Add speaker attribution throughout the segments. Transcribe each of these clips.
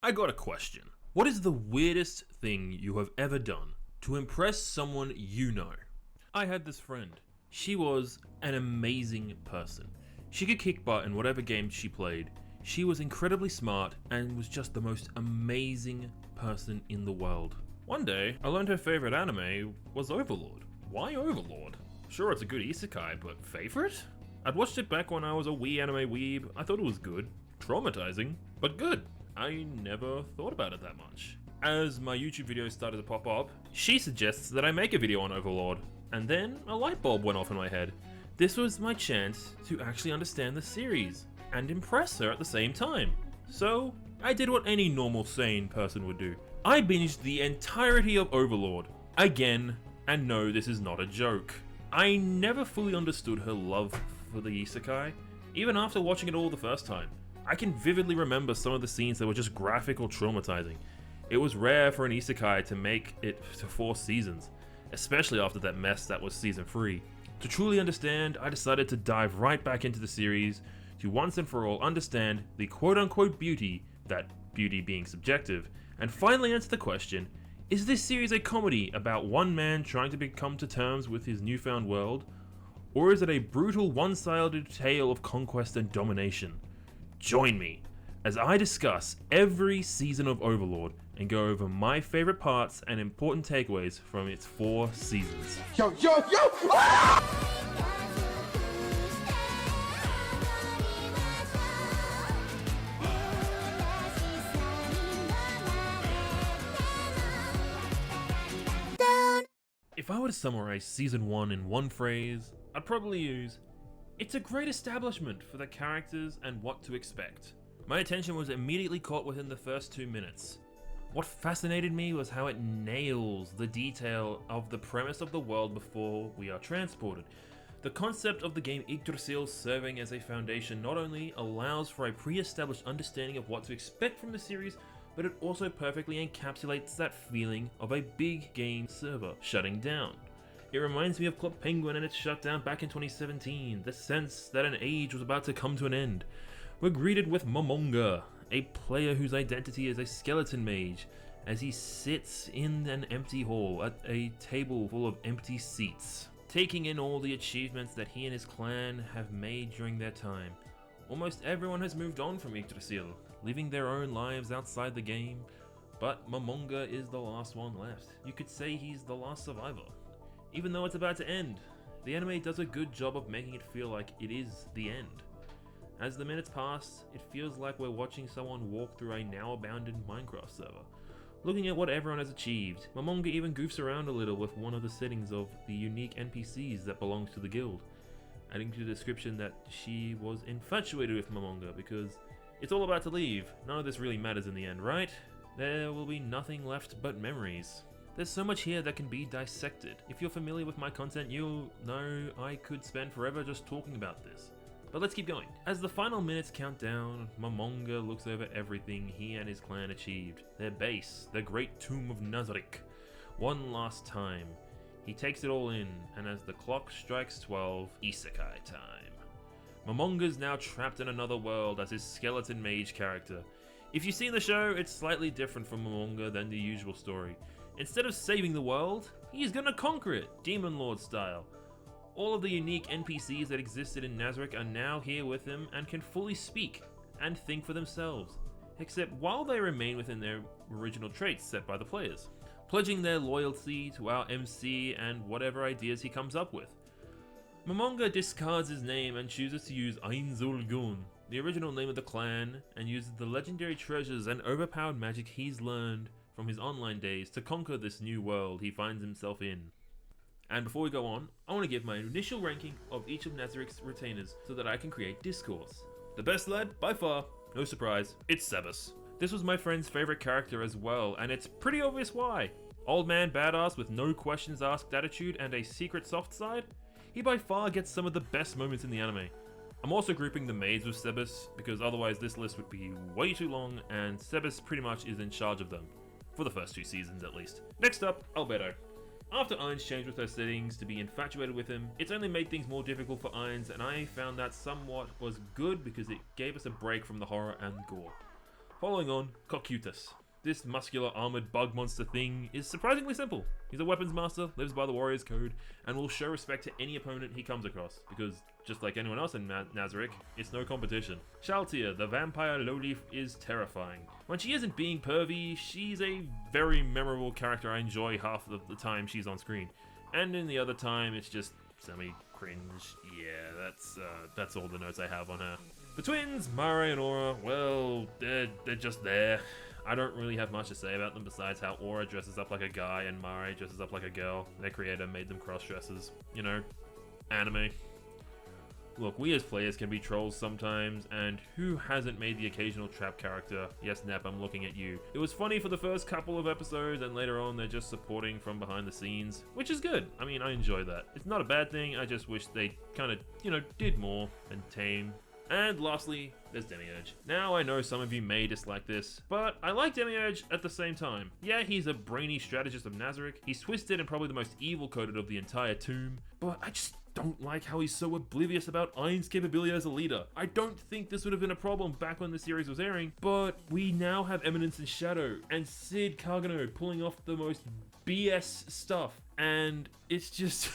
Speaker 1: I got a question. What is the weirdest thing you have ever done to impress someone you know? I had this friend. She was an amazing person. She could kick butt in whatever game she played. She was incredibly smart and was just the most amazing person in the world. One day, I learned her favorite anime was Overlord. Why Overlord? Sure, it's a good isekai, but favorite? I'd watched it back when I was a wee anime weeb. I thought it was good. Traumatizing, but good. I never thought about it that much. As my YouTube videos started to pop up, she suggests that I make a video on Overlord, and then a light bulb went off in my head. This was my chance to actually understand the series, and impress her at the same time. So, I did what any normal sane person would do. I binged the entirety of Overlord, again, and no, this is not a joke. I never fully understood her love for the isekai, even after watching it all the first time. I can vividly remember some of the scenes that were just graphic or traumatizing. It was rare for an isekai to make it to 4 seasons, especially after that mess that was season 3. To truly understand, I decided to dive right back into the series to once and for all understand the quote-unquote beauty, that beauty being subjective, and finally answer the question, is this series a comedy about one man trying to come to terms with his newfound world, or is it a brutal one-sided tale of conquest and domination? Join me as I discuss every season of Overlord and go over my favorite parts and important takeaways from its 4 seasons.
Speaker 2: Yo! Ah!
Speaker 1: If I were to summarize season 1 in one phrase, I'd probably use, it's a great establishment for the characters and what to expect. My attention was immediately caught within the first 2 minutes. What fascinated me was how it nails the detail of the premise of the world before we are transported. The concept of the game Yggdrasil serving as a foundation not only allows for a pre-established understanding of what to expect from the series, but it also perfectly encapsulates that feeling of a big game server shutting down. It reminds me of Club Penguin and its shutdown back in 2017, the sense that an age was about to come to an end. We're greeted with Momonga, a player whose identity is a skeleton mage, as he sits in an empty hall at a table full of empty seats, taking in all the achievements that he and his clan have made during their time. Almost everyone has moved on from Yggdrasil, living their own lives outside the game, but Momonga is the last one left. You could say he's the last survivor. Even though it's about to end, the anime does a good job of making it feel like it is the end. As the minutes pass, it feels like we're watching someone walk through a now abandoned Minecraft server, looking at what everyone has achieved. Momonga even goofs around a little with one of the settings of the unique NPCs that belongs to the guild, adding to the description that she was infatuated with Momonga because it's all about to leave. None of this really matters in the end, right? There will be nothing left but memories. There's so much here that can be dissected. If you're familiar with my content, you'll know I could spend forever just talking about this. But let's keep going. As the final minutes count down, Momonga looks over everything he and his clan achieved. Their base, the great tomb of Nazarick. One last time. He takes it all in, and as the clock strikes 12, Isekai time. Momonga's now trapped in another world as his skeleton mage character. If you've seen the show, it's slightly different from Momonga than the usual story. Instead of saving the world, he's gonna conquer it, Demon Lord style. All of the unique NPCs that existed in Nazarick are now here with him and can fully speak and think for themselves, except while they remain within their original traits set by the players, pledging their loyalty to our MC and whatever ideas he comes up with. Momonga discards his name and chooses to use Ainzulgun, the original name of the clan, and uses the legendary treasures and overpowered magic he's learned from his online days to conquer this new world he finds himself in. And before we go on, I want to give my initial ranking of each of Nazarick's retainers so that I can create discourse. The best lad, by far, no surprise, it's Sebas. This was my friend's favorite character as well, and it's pretty obvious why. Old man badass with no questions asked attitude and a secret soft side, he by far gets some of the best moments in the anime. I'm also grouping the maids with Sebas because otherwise this list would be way too long, and Sebas pretty much is in charge of them. For the first 2 seasons at least. Next up, Albedo. After Ainz changed with her settings to be infatuated with him, it's only made things more difficult for Ainz, and I found that somewhat was good because it gave us a break from the horror and gore. Following on, Cocytus. This muscular armored bug monster thing is surprisingly simple. He's a weapons master, lives by the warrior's code, and will show respect to any opponent he comes across, because just like anyone else in Nazarick, it's no competition. Shaltia, the vampire lowleaf, is terrifying. When she isn't being pervy, she's a very memorable character I enjoy half of the time she's on screen. And in the other time, it's just semi-cringe. Yeah, that's all the notes I have on her. The twins, Mare and Aura, well, they're just there. I don't really have much to say about them besides how Aura dresses up like a guy and Mare dresses up like a girl. Their creator made them cross-dressers. You know, anime. Look, we as players can be trolls sometimes, and who hasn't made the occasional trap character? Yes, Nep, I'm looking at you. It was funny for the first couple of episodes, and later on they're just supporting from behind the scenes, which is good. I mean, I enjoy that. It's not a bad thing, I just wish they kind of, did more than tame. And lastly, there's Demiurge. Now, I know some of you may dislike this, but I like Demiurge at the same time. Yeah, he's a brainy strategist of Nazarick, he's twisted and probably the most evil-coded of the entire tomb, but I just don't like how he's so oblivious about Ain's capability as a leader. I don't think this would have been a problem back when the series was airing, but we now have Eminence in Shadow and Sid Cargano pulling off the most BS stuff, and it's just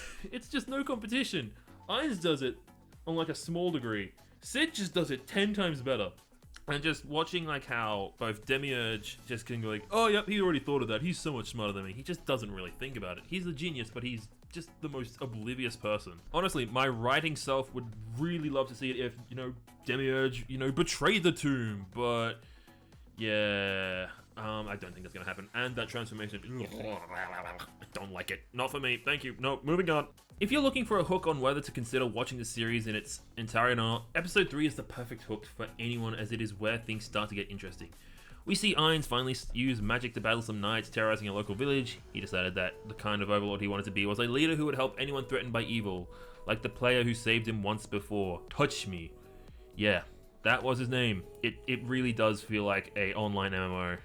Speaker 1: no competition. Ain's does it on like a small degree. Sid just does it 10 times better. And just watching like how both Demiurge just can go like, oh yep, he already thought of that, he's so much smarter than me. He just doesn't really think about it. He's a genius, but he's just the most oblivious person. Honestly, my writing self would really love to see it if, Demiurge, betrayed the tomb, but yeah, I don't think that's gonna happen. And that transformation, I don't like it. Not for me, thank you. No, moving on. If you're looking for a hook on whether to consider watching the series in its entirety or not, episode 3 is the perfect hook for anyone, as it is where things start to get interesting. We see Ainz finally use magic to battle some knights terrorizing a local village. He decided that the kind of overlord he wanted to be was a leader who would help anyone threatened by evil, like the player who saved him once before. Touch me. Yeah, that was his name. It really does feel like a online MMO.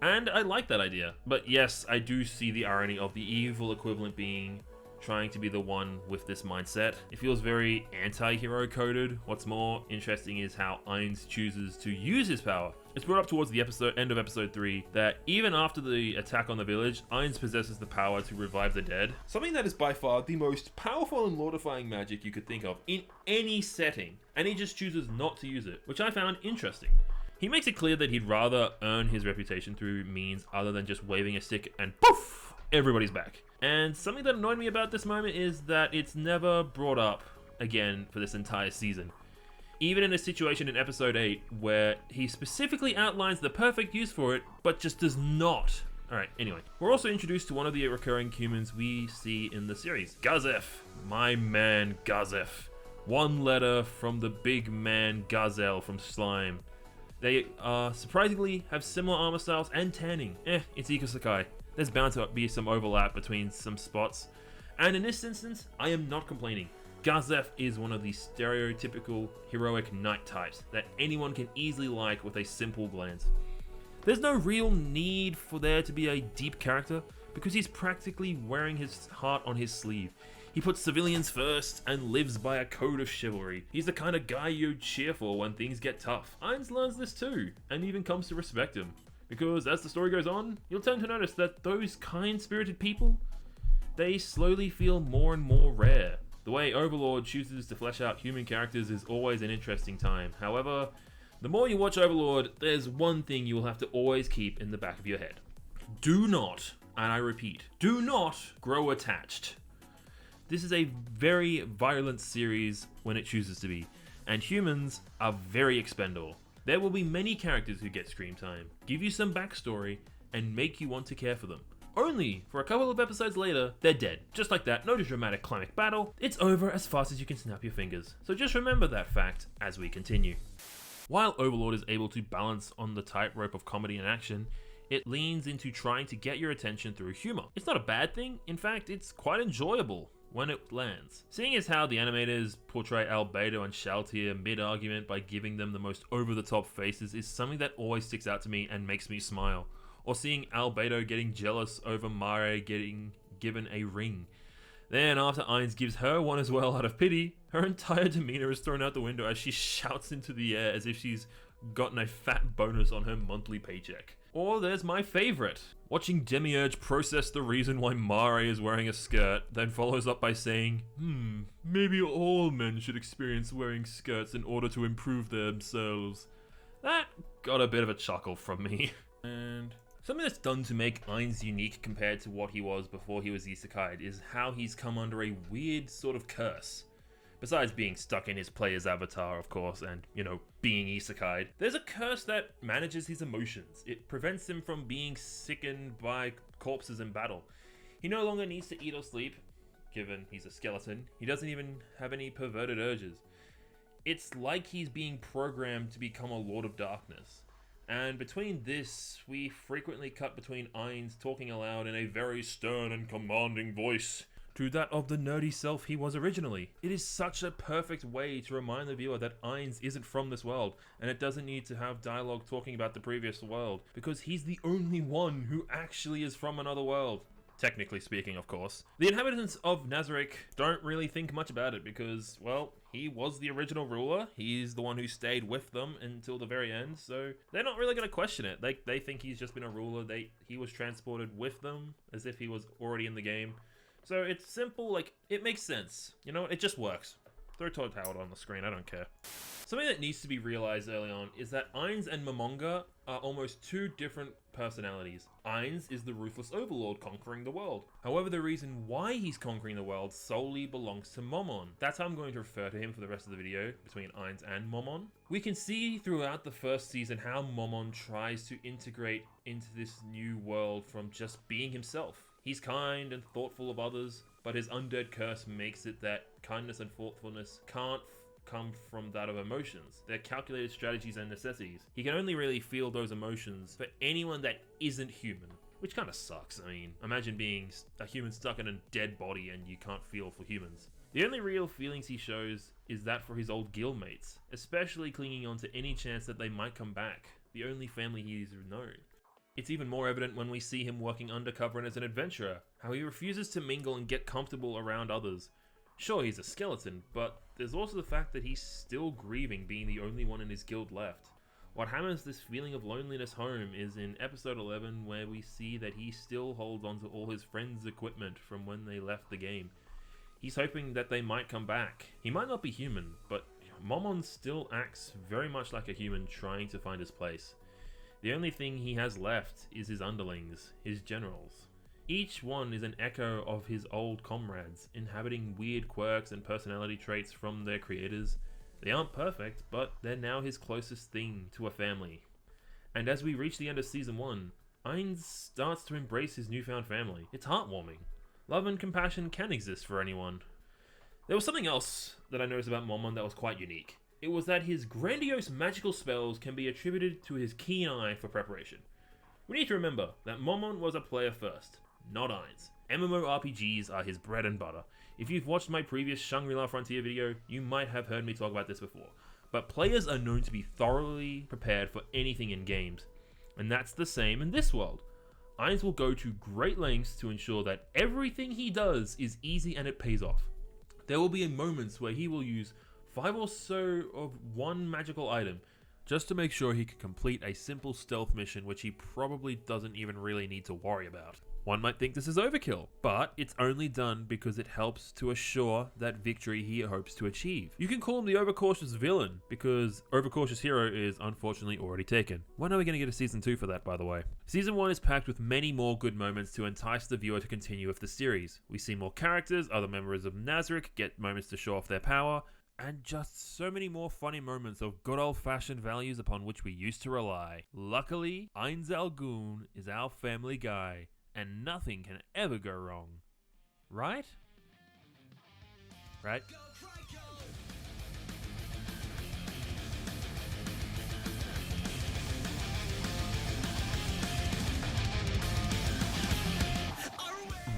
Speaker 1: And I like that idea. But yes, I do see the irony of the evil equivalent being trying to be the one with this mindset. It feels very anti-hero coded. What's more interesting is how Ainz chooses to use his power. It's brought up towards the end of episode 3 that even after the attack on the village, Ainz possesses the power to revive the dead. Something that is by far the most powerful and lordifying magic you could think of in any setting, and he just chooses not to use it, which I found interesting. He makes it clear that he'd rather earn his reputation through means other than just waving a stick and poof, everybody's back. And something that annoyed me about this moment is that it's never brought up again for this entire season. Even in a situation in episode 8 where he specifically outlines the perfect use for it, but just does not. Alright, anyway. We're also introduced to one of the recurring humans we see in the series, Gazef. My man Gazef. One letter from the big man Gazelle from Slime. They surprisingly have similar armor styles and tanning. It's Isekai. There's bound to be some overlap between some spots. And in this instance, I am not complaining. Gazef is one of the stereotypical heroic knight types that anyone can easily like with a simple glance. There's no real need for there to be a deep character because he's practically wearing his heart on his sleeve. He puts civilians first and lives by a code of chivalry. He's the kind of guy you'd cheer for when things get tough. Ainz learns this too, and even comes to respect him. Because as the story goes on, you'll tend to notice that those kind-spirited people, they slowly feel more and more rare. The way Overlord chooses to flesh out human characters is always an interesting time. However, the more you watch Overlord, there's one thing you will have to always keep in the back of your head. Do not, and I repeat, do not grow attached. This is a very violent series when it chooses to be, and humans are very expendable. There will be many characters who get screen time, give you some backstory, and make you want to care for them. Only for a couple of episodes later, they're dead. Just like that, no dramatic climax battle, it's over as fast as you can snap your fingers. So just remember that fact as we continue. While Overlord is able to balance on the tightrope of comedy and action, it leans into trying to get your attention through humor. It's not a bad thing, in fact, it's quite enjoyable when it lands. Seeing as how the animators portray Albedo and Shaltir mid-argument by giving them the most over-the-top faces is something that always sticks out to me and makes me smile. Or seeing Albedo getting jealous over Mare getting given a ring. Then after Ainz gives her one as well out of pity, her entire demeanor is thrown out the window as she shouts into the air as if she's gotten a fat bonus on her monthly paycheck. Or there's my favorite. Watching Demiurge process the reason why Waaaay is wearing a skirt, then follows up by saying, maybe all men should experience wearing skirts in order to improve themselves. That got a bit of a chuckle from me. And something that's done to make Ainz unique compared to what he was before he was isekai'd is how he's come under a weird sort of curse. Besides being stuck in his player's avatar, of course, and, being isekai'd, there's a curse that manages his emotions. It prevents him from being sickened by corpses in battle. He no longer needs to eat or sleep, given he's a skeleton. He doesn't even have any perverted urges. It's like he's being programmed to become a Lord of Darkness. And between this, we frequently cut between Ainz talking aloud in a very stern and commanding voice to that of the nerdy self he was originally. It is such a perfect way to remind the viewer that Ainz isn't from this world, and it doesn't need to have dialogue talking about the previous world, because he's the only one who actually is from another world. Technically speaking, of course. The inhabitants of Nazarick don't really think much about it because, well, he was the original ruler. He's the one who stayed with them until the very end, so they're not really going to question it. They think he's just been a ruler. He was transported with them as if he was already in the game. So it's simple, it makes sense. You know, it just works. Throw Todd Howard on the screen, I don't care. Something that needs to be realized early on is that Ainz and Momonga are almost two different personalities. Ainz is the ruthless overlord conquering the world. However, the reason why he's conquering the world solely belongs to Momon. That's how I'm going to refer to him for the rest of the video, between Ainz and Momon. We can see throughout the first season how Momon tries to integrate into this new world from just being himself. He's kind and thoughtful of others, but his undead curse makes it that kindness and thoughtfulness can't come from that of emotions. They're calculated strategies and necessities. He can only really feel those emotions for anyone that isn't human, which kind of sucks. I mean, imagine being a human stuck in a dead body and you can't feel for humans. The only real feelings he shows is that for his old guildmates, especially clinging on to any chance that they might come back, the only family he's known. It's even more evident when we see him working undercover and as an adventurer, how he refuses to mingle and get comfortable around others. Sure, he's a skeleton, but there's also the fact that he's still grieving being the only one in his guild left. What hammers this feeling of loneliness home is in episode 11, where we see that he still holds onto all his friends' equipment from when they left the game. He's hoping that they might come back. He might not be human, but Momon still acts very much like a human trying to find his place. The only thing he has left is his underlings, his generals. Each one is an echo of his old comrades, inhabiting weird quirks and personality traits from their creators. They aren't perfect, but they're now his closest thing to a family. And as we reach the end of Season 1, Ainz starts to embrace his newfound family. It's heartwarming. Love and compassion can exist for anyone. There was something else that I noticed about Momon that was quite unique. It was that his grandiose magical spells can be attributed to his keen eye for preparation. We need to remember that Momon was a player first, not Ainz. MMORPGs are his bread and butter. If you've watched my previous Shangri-La Frontier video, you might have heard me talk about this before. But players are known to be thoroughly prepared for anything in games, and that's the same in this world. Ainz will go to great lengths to ensure that everything he does is easy and it pays off. There will be moments where he will use 5 or so of one magical item just to make sure he can complete a simple stealth mission which he probably doesn't even really need to worry about. One might think this is overkill, but it's only done because it helps to assure that victory he hopes to achieve. You can call him the overcautious villain, because overcautious hero is unfortunately already taken. When are we going to get a season 2 for that, by the way? Season 1 is packed with many more good moments to entice the viewer to continue with the series. We see more characters, other members of Nazarick get moments to show off their power, and just so many more funny moments of good old-fashioned values upon which we used to rely. Luckily, Ainz Al Ghun is our family guy, and nothing can ever go wrong. Right? Right?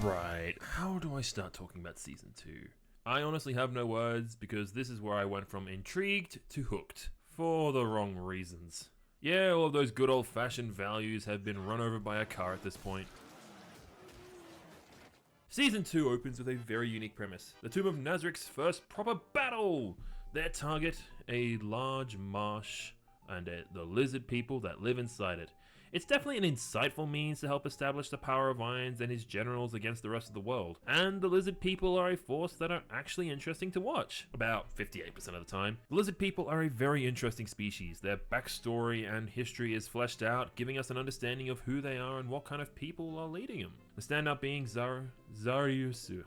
Speaker 1: Right. How do I start talking about Season 2? I honestly have no words, because this is where I went from intrigued to hooked. For the wrong reasons. Yeah, all of those good old-fashioned values have been run over by a car at this point. Season 2 opens with a very unique premise. The Tomb of Nazarick's first proper battle! Their target, a large marsh and the lizard people that live inside it. It's definitely an insightful means to help establish the power of Ainz and his generals against the rest of the world. And the lizard people are a force that are actually interesting to watch. About 58% of the time. The lizard people are a very interesting species. Their backstory and history is fleshed out, giving us an understanding of who they are and what kind of people are leading them. The standout being Zaryusu.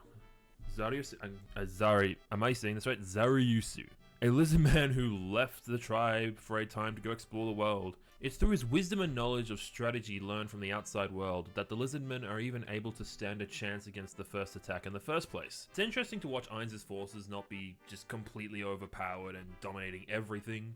Speaker 1: Am I saying this right? Zaryusu. A lizard man who left the tribe for a time to go explore the world. It's through his wisdom and knowledge of strategy learned from the outside world that the lizardmen are even able to stand a chance against the first attack in the first place. It's interesting to watch Ainz's forces not be just completely overpowered and dominating everything.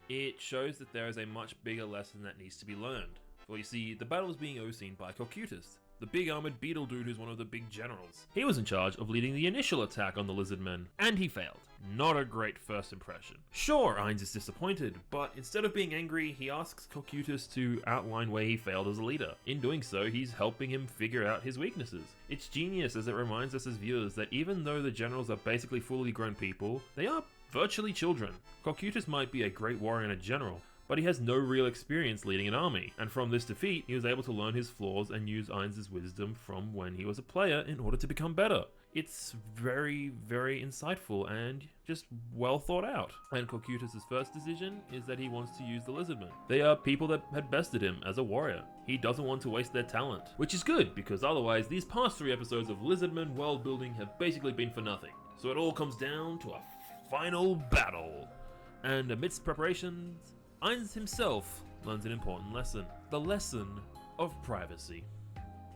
Speaker 1: It shows that there is a much bigger lesson that needs to be learned. For you see, the battle is being overseen by Cocytus, the big armored beetle dude who's one of the big generals. He was in charge of leading the initial attack on the lizardmen, and he failed. Not a great first impression. Sure, Ainz is disappointed, but instead of being angry, he asks Cocytus to outline where he failed as a leader. In doing so, he's helping him figure out his weaknesses. It's genius as it reminds us as viewers that even though the generals are basically fully grown people, they are virtually children. Cocytus might be a great warrior and a general, but he has no real experience leading an army, and from this defeat, he was able to learn his flaws and use Ainz's wisdom from when he was a player in order to become better. It's very, very insightful and just well thought out. And Cocytus' first decision is that he wants to use the lizardmen. They are people that had bested him as a warrior. He doesn't want to waste their talent, which is good because otherwise these past 3 episodes of lizardmen world building have basically been for nothing. So it all comes down to a final battle. And amidst preparations, Ainz himself learns an important lesson. The lesson of privacy.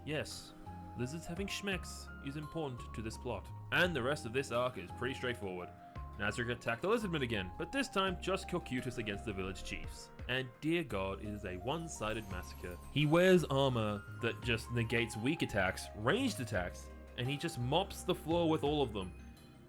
Speaker 1: Yes, lizards having schmecks is important to this plot. And the rest of this arc is pretty straightforward. Nazarick attacked the lizardmen again, but this time just Cocytus against the village chiefs. And dear god, it is a one-sided massacre. He wears armor that just negates weak attacks, ranged attacks, and he just mops the floor with all of them,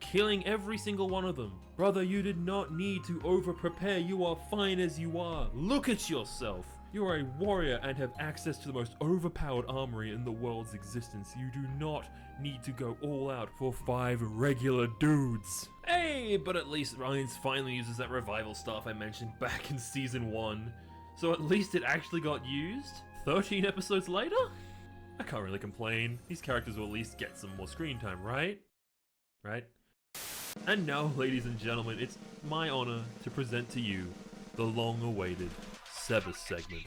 Speaker 1: killing every single one of them. Brother, you did not need to over-prepare. You are fine as you are. Look at yourself. You are a warrior and have access to the most overpowered armory in the world's existence. You do not need to go all out for 5 regular dudes. Hey, but at least Ainz finally uses that revival staff I mentioned back in season 1. So at least it actually got used? 13 episodes later? I can't really complain. These characters will at least get some more screen time, right? Right? And now, ladies and gentlemen, it's my honor to present to you the long-awaited Sebas segment.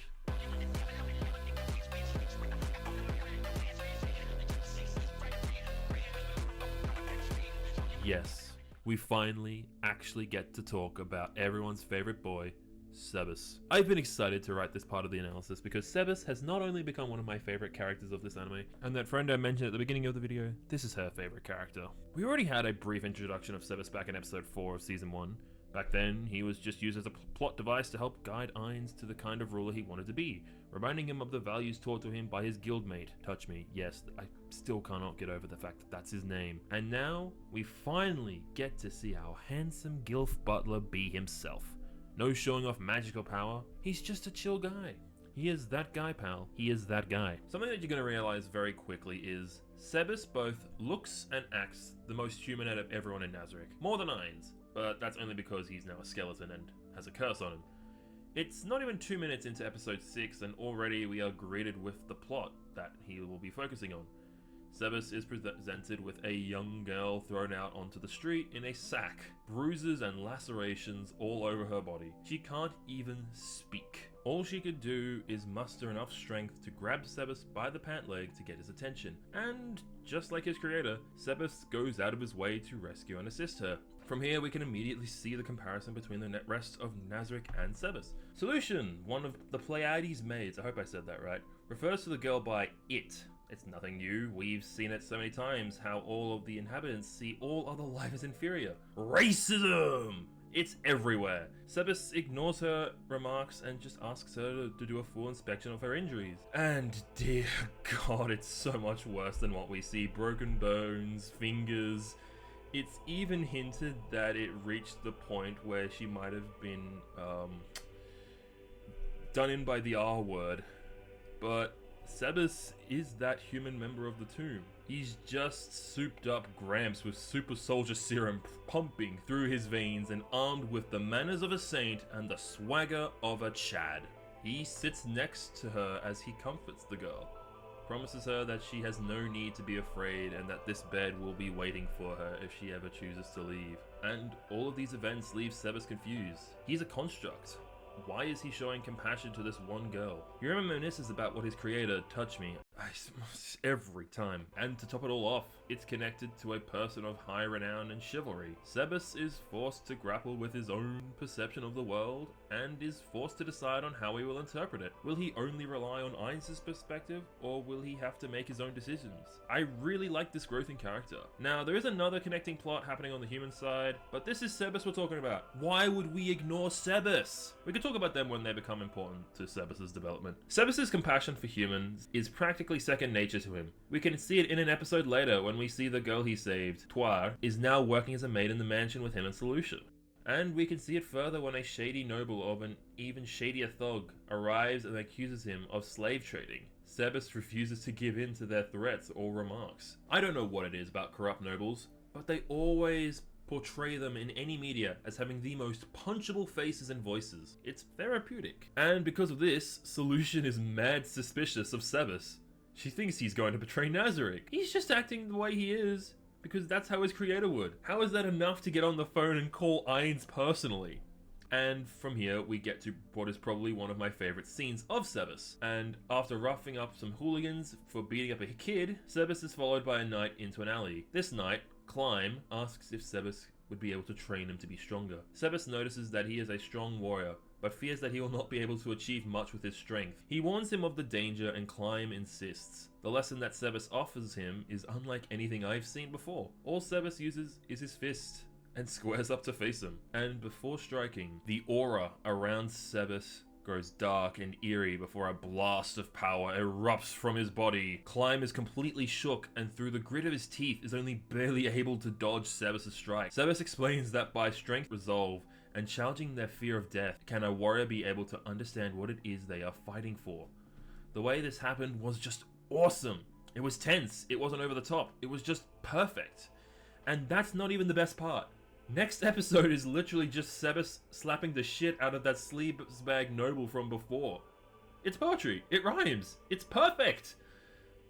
Speaker 1: Yes, we finally actually get to talk about everyone's favorite boy, Sebas. I've been excited to write this part of the analysis because Sebas has not only become one of my favorite characters of this anime, and that friend I mentioned at the beginning of the video, this is her favorite character. We already had a brief introduction of Sebas back in episode 4 of season 1. Back then, he was just used as a plot device to help guide Ainz to the kind of ruler he wanted to be, reminding him of the values taught to him by his guildmate, Touch Me. Yes, I still cannot get over the fact that that's his name. And now, we finally get to see our handsome Gilf butler be himself. No showing off magical power, he's just a chill guy. He is that guy, pal. He is that guy. Something that you're going to realize very quickly is Sebas both looks and acts the most human out of everyone in Nazarick. More than Ainz, but that's only because he's now a skeleton and has a curse on him. It's not even 2 minutes into episode 6 and already we are greeted with the plot that he will be focusing on. Sebas is presented with a young girl thrown out onto the street in a sack, bruises and lacerations all over her body. She can't even speak. All she could do is muster enough strength to grab Sebas by the pant leg to get his attention. And just like his creator, Sebas goes out of his way to rescue and assist her. From here, we can immediately see the comparison between the rest of Nazarick and Sebas. Solution, one of the Pleiades maids, I hope I said that right, refers to the girl by it. It's nothing new, we've seen it so many times, how all of the inhabitants see all other life as inferior. Racism! It's everywhere. Sebas ignores her remarks and just asks her to do a full inspection of her injuries. And dear god, it's so much worse than what we see. Broken bones, fingers. It's even hinted that it reached the point where she might have been done in by the R word. But Sebas is that human member of the tomb. He's just souped up Gramps with super soldier serum pumping through his veins and armed with the manners of a saint and the swagger of a Chad. He sits next to her as he comforts the girl, promises her that she has no need to be afraid and that this bed will be waiting for her if she ever chooses to leave. And all of these events leave Sebas confused. He's a construct. Why is he showing compassion to this one girl? He reminisces about what his creator touched me every time. And to top it all off, it's connected to a person of high renown and chivalry. Sebas is forced to grapple with his own perception of the world and is forced to decide on how he will interpret it. Will he only rely on Ainz's perspective, or will he have to make his own decisions? I really like this growth in character. Now, there is another connecting plot happening on the human side, but this is Sebas we're talking about. Why would we ignore Sebas? We could talk about them when they become important to Sebas's development. Sebas's compassion for humans is practically second nature to him. We can see it in an episode later when we see the girl he saved, Twaar, is now working as a maid in the mansion with him and Solution. And we can see it further when a shady noble of an even shadier thug arrives and accuses him of slave trading. Sebas refuses to give in to their threats or remarks. I don't know what it is about corrupt nobles, but they always portray them in any media as having the most punchable faces and voices. It's therapeutic. And because of this, Solution is mad suspicious of Sebas. She thinks he's going to betray Nazarick. He's just acting the way he is because that's how his creator would. How is that enough to get on the phone and call Ainz personally? And from here, we get to what is probably one of my favorite scenes of Sebas. And after roughing up some hooligans for beating up a kid, Sebas is followed by a knight into an alley. This knight, Climb, asks if Sebas would be able to train him to be stronger. Sebas notices that he is a strong warrior, but fears that he will not be able to achieve much with his strength. He warns him of the danger and Climb insists. The lesson that Sebas offers him is unlike anything I've seen before. All Sebas uses is his fist, and squares up to face him. And before striking, the aura around Sebas grows dark and eerie before a blast of power erupts from his body. Climb is completely shook and through the grit of his teeth is only barely able to dodge Sebas' strike. Sebas explains that by strength resolve and challenging their fear of death, can a warrior be able to understand what it is they are fighting for. The way this happened was just awesome. It was tense, it wasn't over the top, it was just perfect. And that's not even the best part. Next episode is literally just Sebas slapping the shit out of that sleazebag noble from before. It's poetry, it rhymes, it's perfect!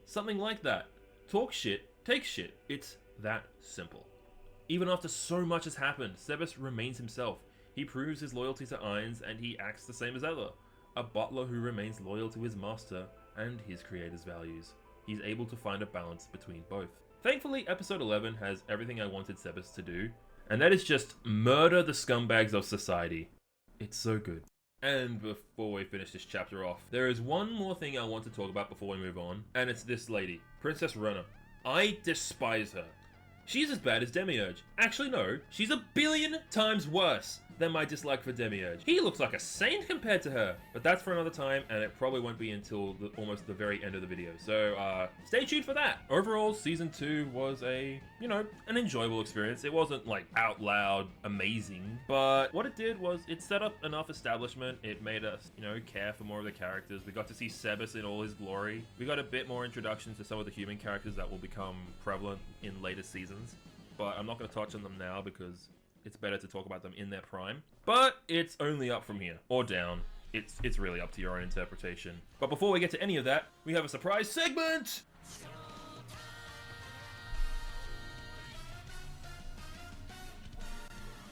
Speaker 1: Something like that. Talk shit, take shit. It's that simple. Even after so much has happened, Sebas remains himself. He proves his loyalty to Ainz and he acts the same as ever. A butler who remains loyal to his master and his creator's values. He's able to find a balance between both. Thankfully, episode 11 has everything I wanted Sebas to do, and that is just murder the scumbags of society. It's so good. And before we finish this chapter off, there is one more thing I want to talk about before we move on, and it's this lady, Princess Rena. I despise her. She's as bad as Demiurge. Actually no, she's a billion times worse than my dislike for Demiurge. He looks like a saint compared to her, but that's for another time, and it probably won't be until almost the very end of the video. So stay tuned for that. Overall, season 2 was an enjoyable experience. It wasn't like out loud amazing, but what it did was it set up enough establishment. It made us, care for more of the characters. We got to see Sebas in all his glory. We got a bit more introduction to some of the human characters that will become prevalent in later seasons, but I'm not going to touch on them now because it's better to talk about them in their prime. But it's only up from here, or down. It's really up to your own interpretation. But before we get to any of that, we have a surprise segment!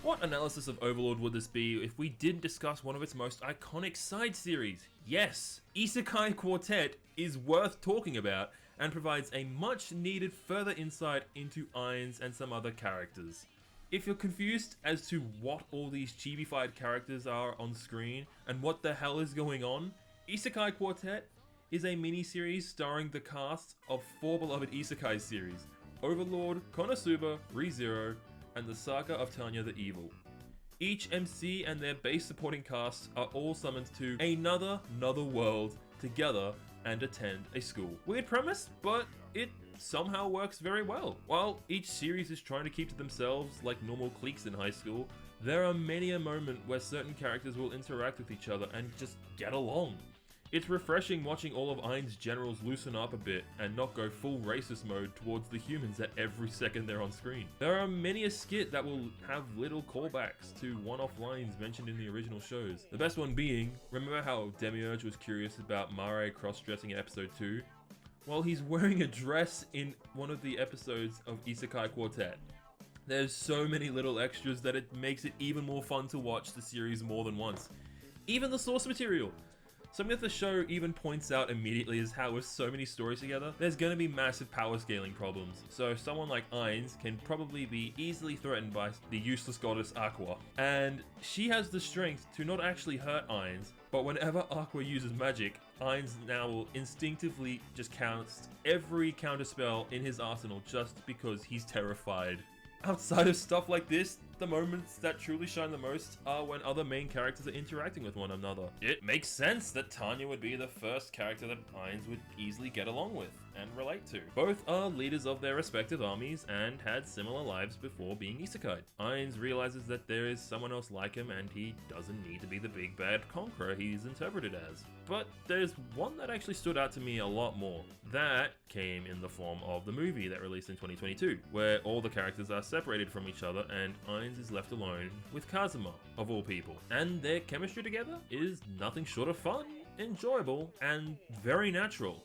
Speaker 1: What analysis of Overlord would this be if we didn't discuss one of its most iconic side series? Yes, Isekai Quartet is worth talking about and provides a much needed further insight into Ainz and some other characters. If you're confused as to what all these chibi-fied characters are on screen and what the hell is going on, Isekai Quartet is a mini-series starring the cast of 4 beloved Isekai series, Overlord, Konosuba, ReZero, and the Saga of Tanya the Evil. Each MC and their base supporting casts are all summoned to another world together and attend a school. Weird premise, but it somehow works very well. While each series is trying to keep to themselves like normal cliques in high school, there are many a moment where certain characters will interact with each other and just get along. It's refreshing watching all of Ain's generals loosen up a bit and not go full racist mode towards the humans at every second they're on screen. There are many a skit that will have little callbacks to one-off lines mentioned in the original shows. The best one being, remember how Demiurge was curious about Waaaay cross-dressing in episode 2? Well, he's wearing a dress in one of the episodes of Isekai Quartet. There's so many little extras that it makes it even more fun to watch the series more than once. Even the source material. Something that the show even points out immediately is how with so many stories together, there's going to be massive power scaling problems. So someone like Ainz can probably be easily threatened by the useless goddess Aqua. And she has the strength to not actually hurt Ainz, but whenever Aqua uses magic, Ainz now will instinctively just cast every counterspell in his arsenal just because he's terrified. Outside of stuff like this, the moments that truly shine the most are when other main characters are interacting with one another. It makes sense that Tanya would be the first character that Ainz would easily get along with and relate to. Both are leaders of their respective armies and had similar lives before being isekai'd. Ainz realizes that there is someone else like him and he doesn't need to be the big bad conqueror he's interpreted as. But there's one that actually stood out to me a lot more. That came in the form of the movie that released in 2022, where all the characters are separated from each other and Ainz is left alone with Kazuma, of all people. And their chemistry together is nothing short of fun, enjoyable, and very natural.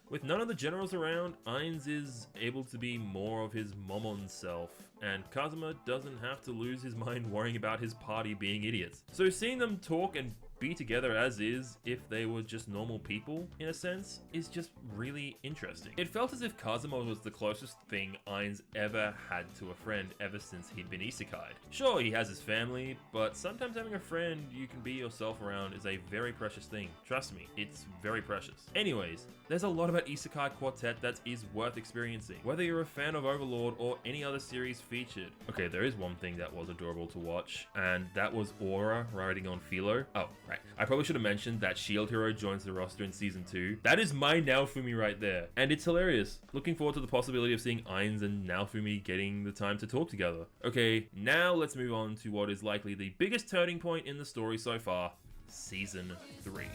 Speaker 1: With none of the generals around, Ainz is able to be more of his Momon self, and Kazuma doesn't have to lose his mind worrying about his party being idiots. So seeing them talk and be together as is, if they were just normal people, in a sense, is just really interesting. It felt as if Kazuma was the closest thing Ainz ever had to a friend ever since he'd been isekai'd. Sure, he has his family, but sometimes having a friend you can be yourself around is a very precious thing. Trust me, it's very precious. Anyways, there's a lot about Isekai Quartet that is worth experiencing, whether you're a fan of Overlord or any other series featured. Okay, there is one thing that was adorable to watch, and that was Aura riding on Philo. Oh, right. I probably should have mentioned that Shield Hero joins the roster in Season 2. That is my Naofumi right there, and it's hilarious. Looking forward to the possibility of seeing Ainz and Naofumi getting the time to talk together. Okay, now let's move on to what is likely the biggest turning point in the story so far, Season 3.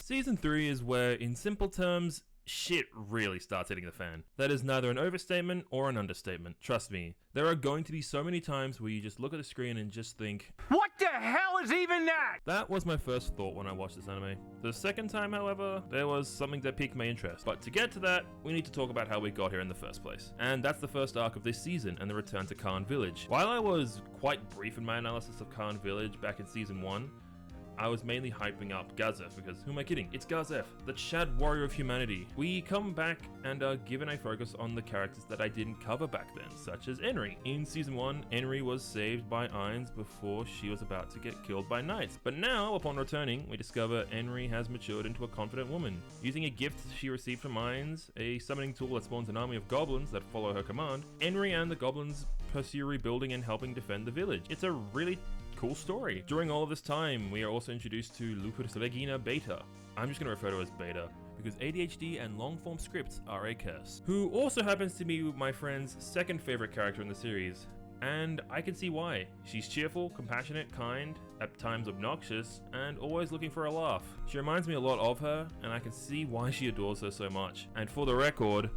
Speaker 1: Season 3 is where, in simple terms, shit really starts hitting the fan. That is neither an overstatement or an understatement. Trust me, there are going to be so many times where you just look at the screen and just think, what the hell is even that? That was my first thought when I watched this anime. The second time, however, there was something that piqued my interest. But to get to that, we need to talk about how we got here in the first place. And that's the first arc of this season and the return to Khan Village. While I was quite brief in my analysis of Khan Village back in Season 1, I was mainly hyping up Gazef because who am I kidding? It's Gazef, the Chad warrior of humanity. We come back and are given a focus on the characters that I didn't cover back then, such as Enri. In Season 1, Enri was saved by Ainz before she was about to get killed by knights. But now, upon returning, we discover Enri has matured into a confident woman. Using a gift she received from Ainz, a summoning tool that spawns an army of goblins that follow her command, Enri and the goblins pursue rebuilding and helping defend the village. It's a really cool story. During all of this time, we are also introduced to Lupus Regina Beta. I'm just going to refer to her as Beta, because ADHD and long-form scripts are a curse. Who also happens to be my friend's second favorite character in the series, and I can see why. She's cheerful, compassionate, kind, at times obnoxious, and always looking for a laugh. She reminds me a lot of her, and I can see why she adores her so much. And for the record,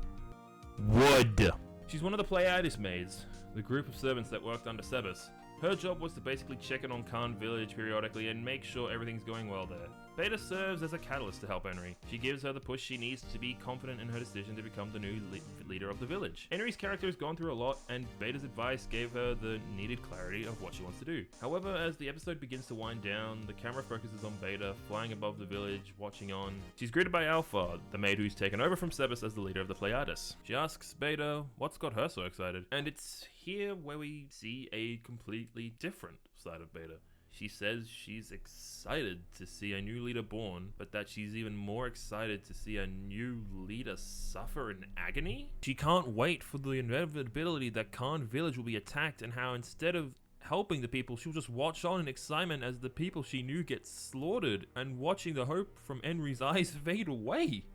Speaker 1: wood. She's one of the Pleiades maids, the group of servants that worked under Sebas. Her job was to basically check in on Khan Village periodically and make sure everything's going well there. Beta serves as a catalyst to help Enri. She gives her the push she needs to be confident in her decision to become the new leader of the village. Enri's character has gone through a lot, and Beta's advice gave her the needed clarity of what she wants to do. However, as the episode begins to wind down, the camera focuses on Beta, flying above the village, watching on. She's greeted by Alpha, the maid who's taken over from Sebas as the leader of the Pleiades. She asks Beta what's got her so excited, and it's here where we see a completely different side of Beta. She says she's excited to see a new leader born, but that she's even more excited to see a new leader suffer in agony. She can't wait for the inevitability that Khan Village will be attacked, and how instead of helping the people, she'll just watch on in excitement as the people she knew get slaughtered, and watching the hope from Enri's eyes fade away.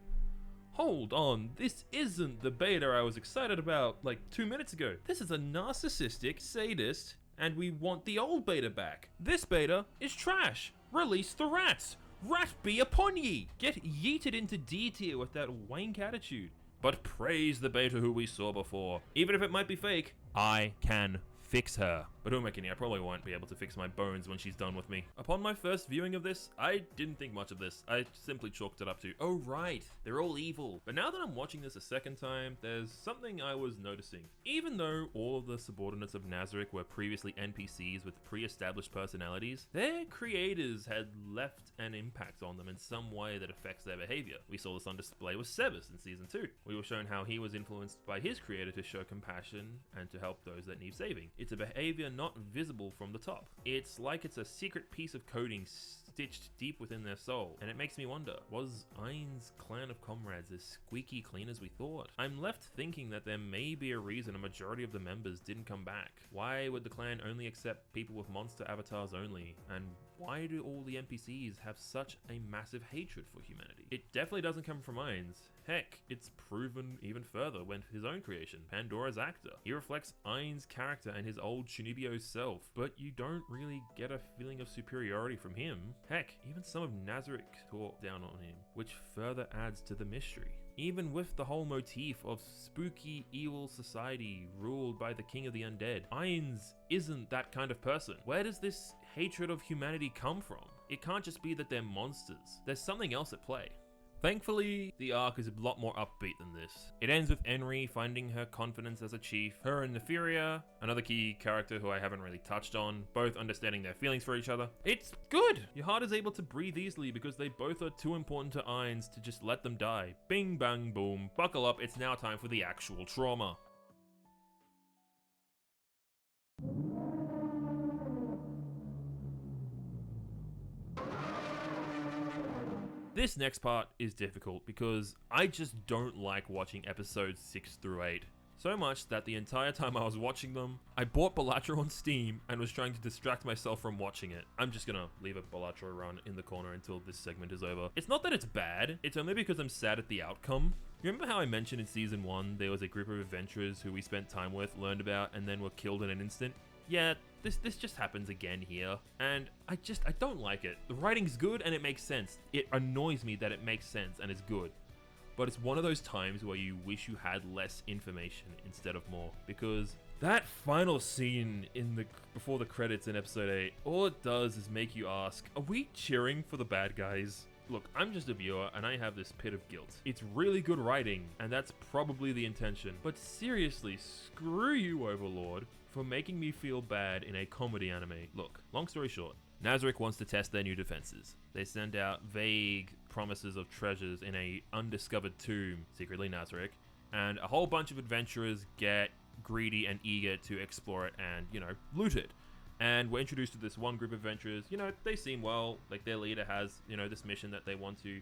Speaker 1: Hold on, this isn't the Beta I was excited about like 2 minutes ago. This is a narcissistic, sadist, and we want the old beta back. This beta is trash. Release the rats. Rat be upon ye. Get yeeted into D tier with that wank attitude. But praise the beta who we saw before. Even if it might be fake, I can fix her. But who am I kidding? I probably won't be able to fix my bones when she's done with me. Upon my first viewing of this, I didn't think much of this. I simply chalked it up to, oh right, they're all evil. But now that I'm watching this a second time, there's something I was noticing. Even though all of the subordinates of Nazarick were previously NPCs with pre-established personalities, their creators had left an impact on them in some way that affects their behavior. We saw this on display with Sebas in Season 2. We were shown how he was influenced by his creator to show compassion and to help those that need saving. It's a behavior not visible from the top. It's like it's a secret piece of coding stitched deep within their soul, and it makes me wonder, was Ain's clan of comrades as squeaky clean as we thought? I'm left thinking that there may be a reason a majority of the members didn't come back. Why would the clan only accept people with monster avatars only? And why do all the NPCs have such a massive hatred for humanity? It definitely doesn't come from Ain's. Heck, it's proven even further when his own creation, Pandora's actor. He reflects Ain's character and his old Shunibyo self, but you don't really get a feeling of superiority from him. Heck, even some of Nazarick talk down on him, which further adds to the mystery. Even with the whole motif of spooky, evil society ruled by the king of the undead, Ain's isn't that kind of person. Where does this hatred of humanity come from? It can't just be that they're monsters. There's something else at play. Thankfully, the arc is a lot more upbeat than this. It ends with Enri finding her confidence as a chief, her and Neferia, another key character who I haven't really touched on, both understanding their feelings for each other. It's good! Your heart is able to breathe easily because they both are too important to Ain's to just let them die. Bing bang boom, buckle up, it's now time for the actual trauma. This next part is difficult because I just don't like watching episodes 6 through 8. So much that the entire time I was watching them, I bought Balatro on Steam and was trying to distract myself from watching it. I'm just gonna leave a Balatro run in the corner until this segment is over. It's not that it's bad, it's only because I'm sad at the outcome. You remember how I mentioned in Season 1 there was a group of adventurers who we spent time with, learned about, and then were killed in an instant? Yeah, this just happens again here, and I don't like it. The writing's good and it makes sense. It annoys me that it makes sense and is good. But it's one of those times where you wish you had less information instead of more, because that final scene before the credits in episode 8, all it does is make you ask, are we cheering for the bad guys? Look, I'm just a viewer and I have this pit of guilt. It's really good writing, and that's probably the intention. But seriously, screw you, Overlord, for making me feel bad in a comedy anime. Look, long story short, Nazarick wants to test their new defenses. They send out vague promises of treasures in a undiscovered tomb, secretly Nazarick, and a whole bunch of adventurers get greedy and eager to explore it and, loot it. And we're introduced to this one group of adventurers. They seem well, like their leader has, this mission that they want to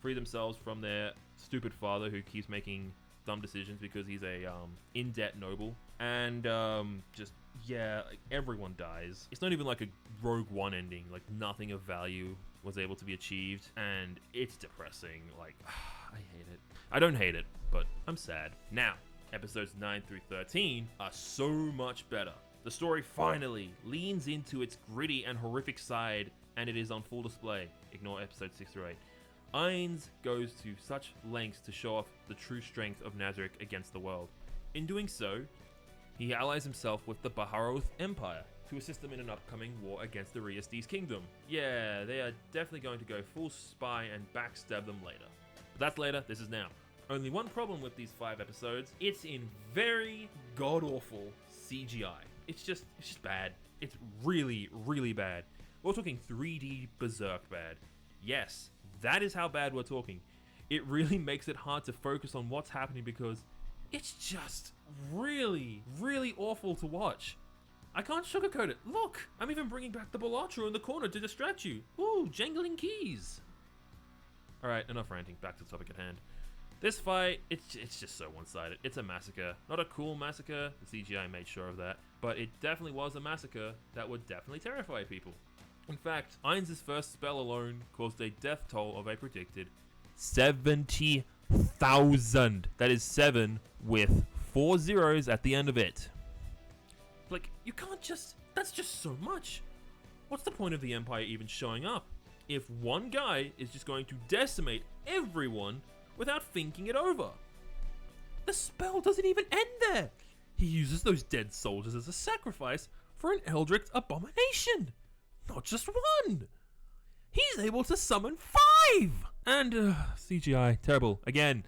Speaker 1: free themselves from their stupid father who keeps making dumb decisions because he's a in-debt noble. And everyone dies. It's not even like a Rogue One ending, like nothing of value was able to be achieved, and it's depressing. Like, I hate it. I don't hate it, but I'm sad. Now, episodes 9 through 13 are so much better. The story finally leans into its gritty and horrific side, and it is on full display. Ignore episodes 6 through 8. Ain's goes to such lengths to show off the true strength of Nazarick against the world. In doing so, he allies himself with the Baharoth Empire to assist them in an upcoming war against the Riastes Kingdom. Yeah, they are definitely going to go full spy and backstab them later. But that's later, this is now. Only one problem with these 5 episodes, it's in very god-awful CGI. It's just bad. It's really, really bad. We're talking 3D berserk bad. Yes, that is how bad we're talking. It really makes it hard to focus on what's happening because it's just really, really awful to watch. I can't sugarcoat it. Look, I'm even bringing back the Balatro in the corner to distract you. Ooh, jangling keys. Alright, enough ranting, back to the topic at hand. This fight, it's just so one-sided. It's a massacre. Not a cool massacre, the CGI made sure of that, but it definitely was a massacre that would definitely terrify people. In fact, Ain's first spell alone caused a death toll of a predicted 70,000. That is 7 with 4 zeros at the end of it. Like, you can't just... That's just so much. What's the point of the Empire even showing up if one guy is just going to decimate everyone without thinking it over? The spell doesn't even end there. He uses those dead soldiers as a sacrifice for an Eldritch abomination. Not just one. He's able to summon 5! And CGI, terrible, again.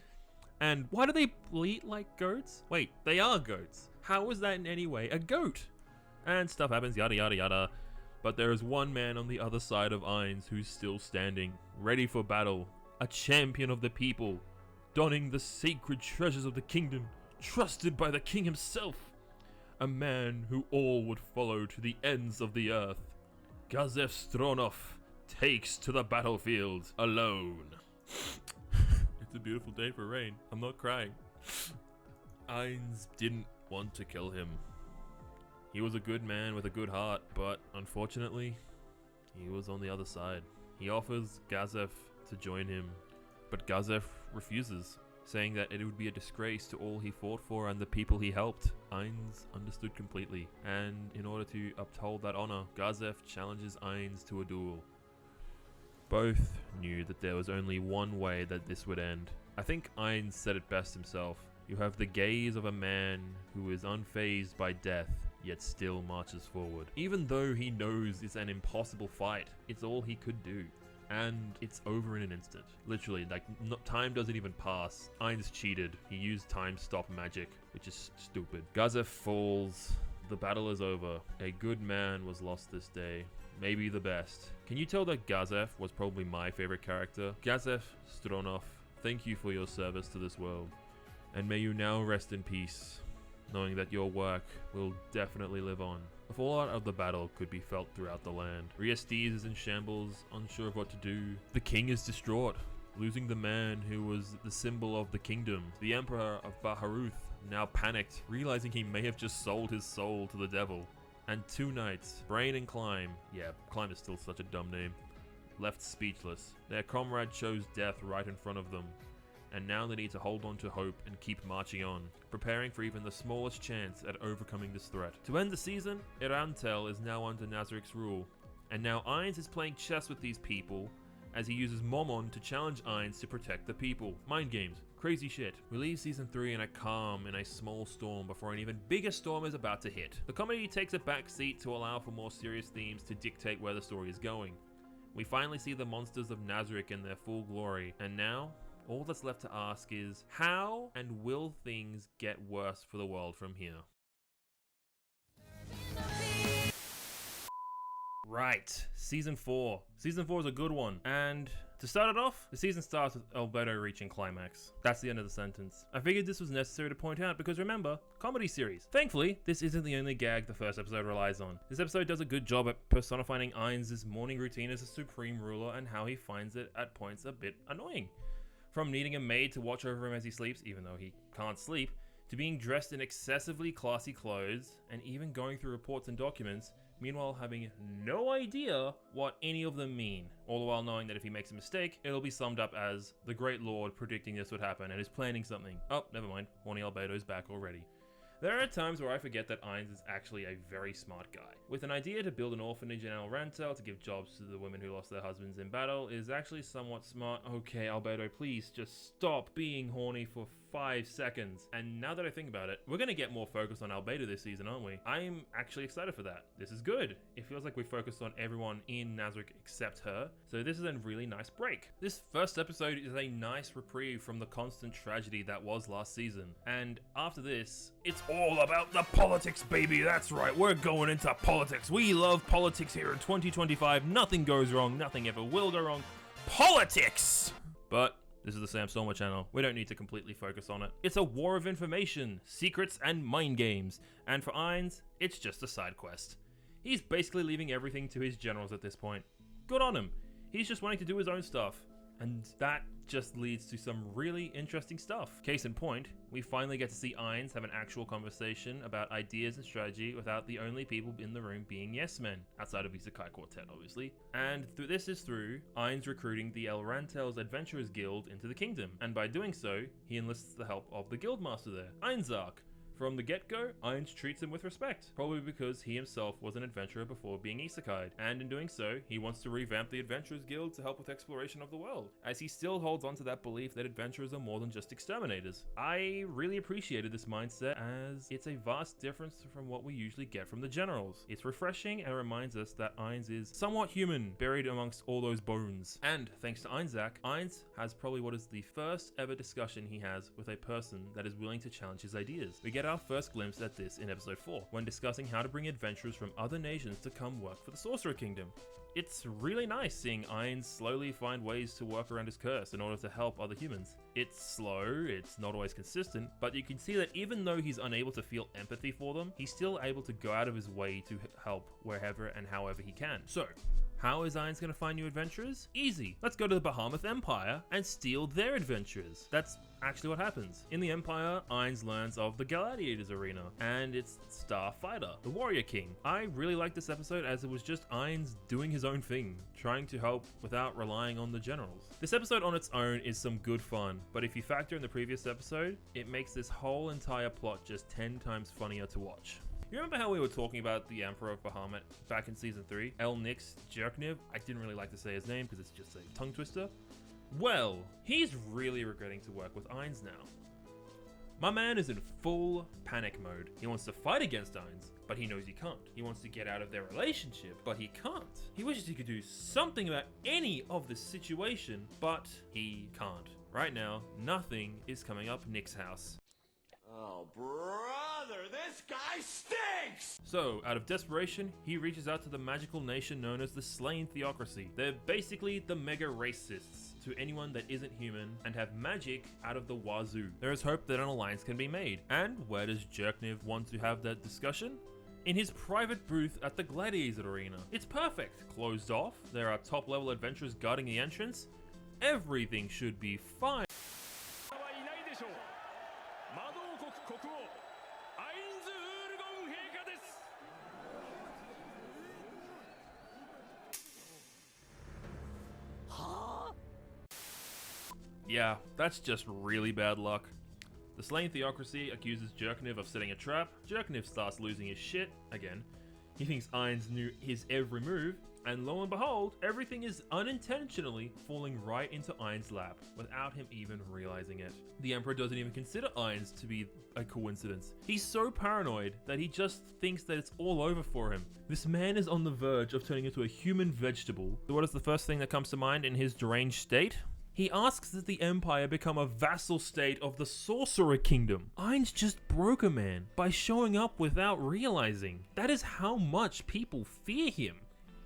Speaker 1: And why do they bleat like goats? Wait, they are goats. How is that in any way a goat? And stuff happens, yada yada yada. But there is one man on the other side of Ainz who's still standing, ready for battle. A champion of the people, donning the sacred treasures of the kingdom, trusted by the king himself. A man who all would follow to the ends of the earth. Gazef Stronov takes to the battlefield alone. It's a beautiful day for rain. I'm not crying. Ainz didn't want to kill him. He was a good man with a good heart, but unfortunately, he was on the other side. He offers Gazef to join him, but Gazef refuses, saying that it would be a disgrace to all he fought for and the people he helped. Ainz understood completely, and in order to uphold that honor, Gazef challenges Ainz to a duel. Both knew that there was only one way that this would end. I think Ainz said it best himself. You have the gaze of a man who is unfazed by death, yet still marches forward. Even though he knows it's an impossible fight, it's all he could do. And it's over in an instant. Literally, like, time doesn't even pass. Ainz cheated. He used time stop magic, which is stupid. Gazef falls. The battle is over. A good man was lost this day. Maybe the best. Can you tell that Gazef was probably my favorite character? Gazef Stronov, thank you for your service to this world. And may you now rest in peace, knowing that your work will definitely live on. The fallout of the battle could be felt throughout the land. Riestes is in shambles, unsure of what to do. The king is distraught, losing the man who was the symbol of the kingdom. The Emperor of Baharuth, now panicked, realizing he may have just sold his soul to the devil. And 2 knights, Brain and Climb, yeah, Climb is still such a dumb name, left speechless. Their comrade chose death right in front of them. And now they need to hold on to hope and keep marching on, preparing for even the smallest chance at overcoming this threat. To end the season, Irantel is now under Nazaric's rule, and now Ainz is playing chess with these people as he uses Momon to challenge Ainz to protect the people. Mind games, crazy shit. We leave season 3 in a calm in a small storm before an even bigger storm is about to hit. The comedy takes a back seat to allow for more serious themes to dictate where the story is going. We finally see the monsters of Nazarick in their full glory, and now all that's left to ask is, how and will things get worse for the world from here? Right, Season 4. Season 4 is a good one, and to start it off, the season starts with Alberto reaching climax. That's the end of the sentence. I figured this was necessary to point out because remember, comedy series. Thankfully, this isn't the only gag the first episode relies on. This episode does a good job at personifying Ainz' morning routine as a supreme ruler and how he finds it at points a bit annoying. From needing a maid to watch over him as he sleeps, even though he can't sleep, to being dressed in excessively classy clothes, and even going through reports and documents, meanwhile having no idea what any of them mean, all the while knowing that if he makes a mistake, it'll be summed up as the Great Lord predicting this would happen and is planning something. Oh, never mind, horny Albedo's back already. There are times where I forget that Ainz is actually a very smart guy. With an idea to build an orphanage in El Rantel to give jobs to the women who lost their husbands in battle is actually somewhat smart. Okay, Albedo, please just stop being horny for 5 seconds. And now that I think about it, we're gonna get more focused on Albedo this season, aren't we? I'm actually excited for that. This is good. It feels like we focused on everyone in Nazarick except her, so this is a really nice break. This first episode is a nice reprieve from the constant tragedy that was last season. And after this, it's all about the politics, baby. That's right, we're going into politics. We love politics here in 2025. Nothing goes wrong, nothing ever will go wrong. Politics! But this is the Sam Stormer channel. We don't need to completely focus on it. It's a war of information, secrets, and mind games. And for Ainz, it's just a side quest. He's basically leaving everything to his generals at this point. Good on him. He's just wanting to do his own stuff. And that just leads to some really interesting stuff. Case in point, we finally get to see Ainz have an actual conversation about ideas and strategy without the only people in the room being yes men, outside of Isekai Quartet obviously. And this is through Ainz recruiting the El Rantel's Adventurers Guild into the kingdom, and by doing so, he enlists the help of the guildmaster there, Ainzark, From the get-go, Ainz treats him with respect, probably because he himself was an adventurer before being isekai'd, and in doing so, he wants to revamp the Adventurers Guild to help with exploration of the world, as he still holds on to that belief that adventurers are more than just exterminators. I really appreciated this mindset, as it's a vast difference from what we usually get from the generals. It's refreshing and reminds us that Ainz is somewhat human, buried amongst all those bones. And thanks to Ainzak, Ainz has probably what is the first ever discussion he has with a person that is willing to challenge his ideas. We get our first glimpse at this in episode 4, when discussing how to bring adventurers from other nations to come work for the Sorcerer Kingdom. It's really nice seeing Ainz slowly find ways to work around his curse in order to help other humans. It's slow, it's not always consistent, but you can see that even though he's unable to feel empathy for them, he's still able to go out of his way to help wherever and however he can. So, how is Ainz going to find new adventurers? Easy. Let's go to the Bahamut Empire and steal their adventurers. That's actually what happens. In the Empire, Ainz learns of the Gladiators Arena and its star fighter, the Warrior King. I really liked this episode as it was just Ainz doing his own thing, trying to help without relying on the generals. This episode on its own is some good fun, but if you factor in the previous episode, it makes this whole entire plot just 10 times funnier to watch. You remember how we were talking about the Emperor of Bahamut back in Season 3? Elnix Jerkniv? I didn't really like to say his name because it's just a tongue twister. Well, he's really regretting to work with Ainz now. My man is in full panic mode. He wants to fight against Ainz, but he knows he can't. He wants to get out of their relationship, but he can't. He wishes he could do something about any of this situation, but he can't. Right now, nothing is coming up Nick's house.
Speaker 2: Oh, brother, this guy stinks!
Speaker 1: So, out of desperation, he reaches out to the magical nation known as the Slain Theocracy. They're basically the mega racists to anyone that isn't human and have magic out of the wazoo. There is hope that an alliance can be made. And where does Jerkniv want to have that discussion? In his private booth at the Gladiators Arena. It's perfect. Closed off, there are top level adventurers guarding the entrance. Everything should be fine. Yeah, that's just really bad luck. The Slain Theocracy accuses Jerkniv of setting a trap. Jerkniv starts losing his shit again. He thinks Ainz knew his every move, and lo and behold, everything is unintentionally falling right into Ainz's lap without him even realizing it. The Emperor doesn't even consider Ainz to be a coincidence. He's so paranoid that he just thinks that it's all over for him. This man is on the verge of turning into a human vegetable. So what is the first thing that comes to mind in his deranged state? He asks that the Empire become a vassal state of the Sorcerer Kingdom. Ainz just broke a man by showing up without realizing. That is how much people fear him.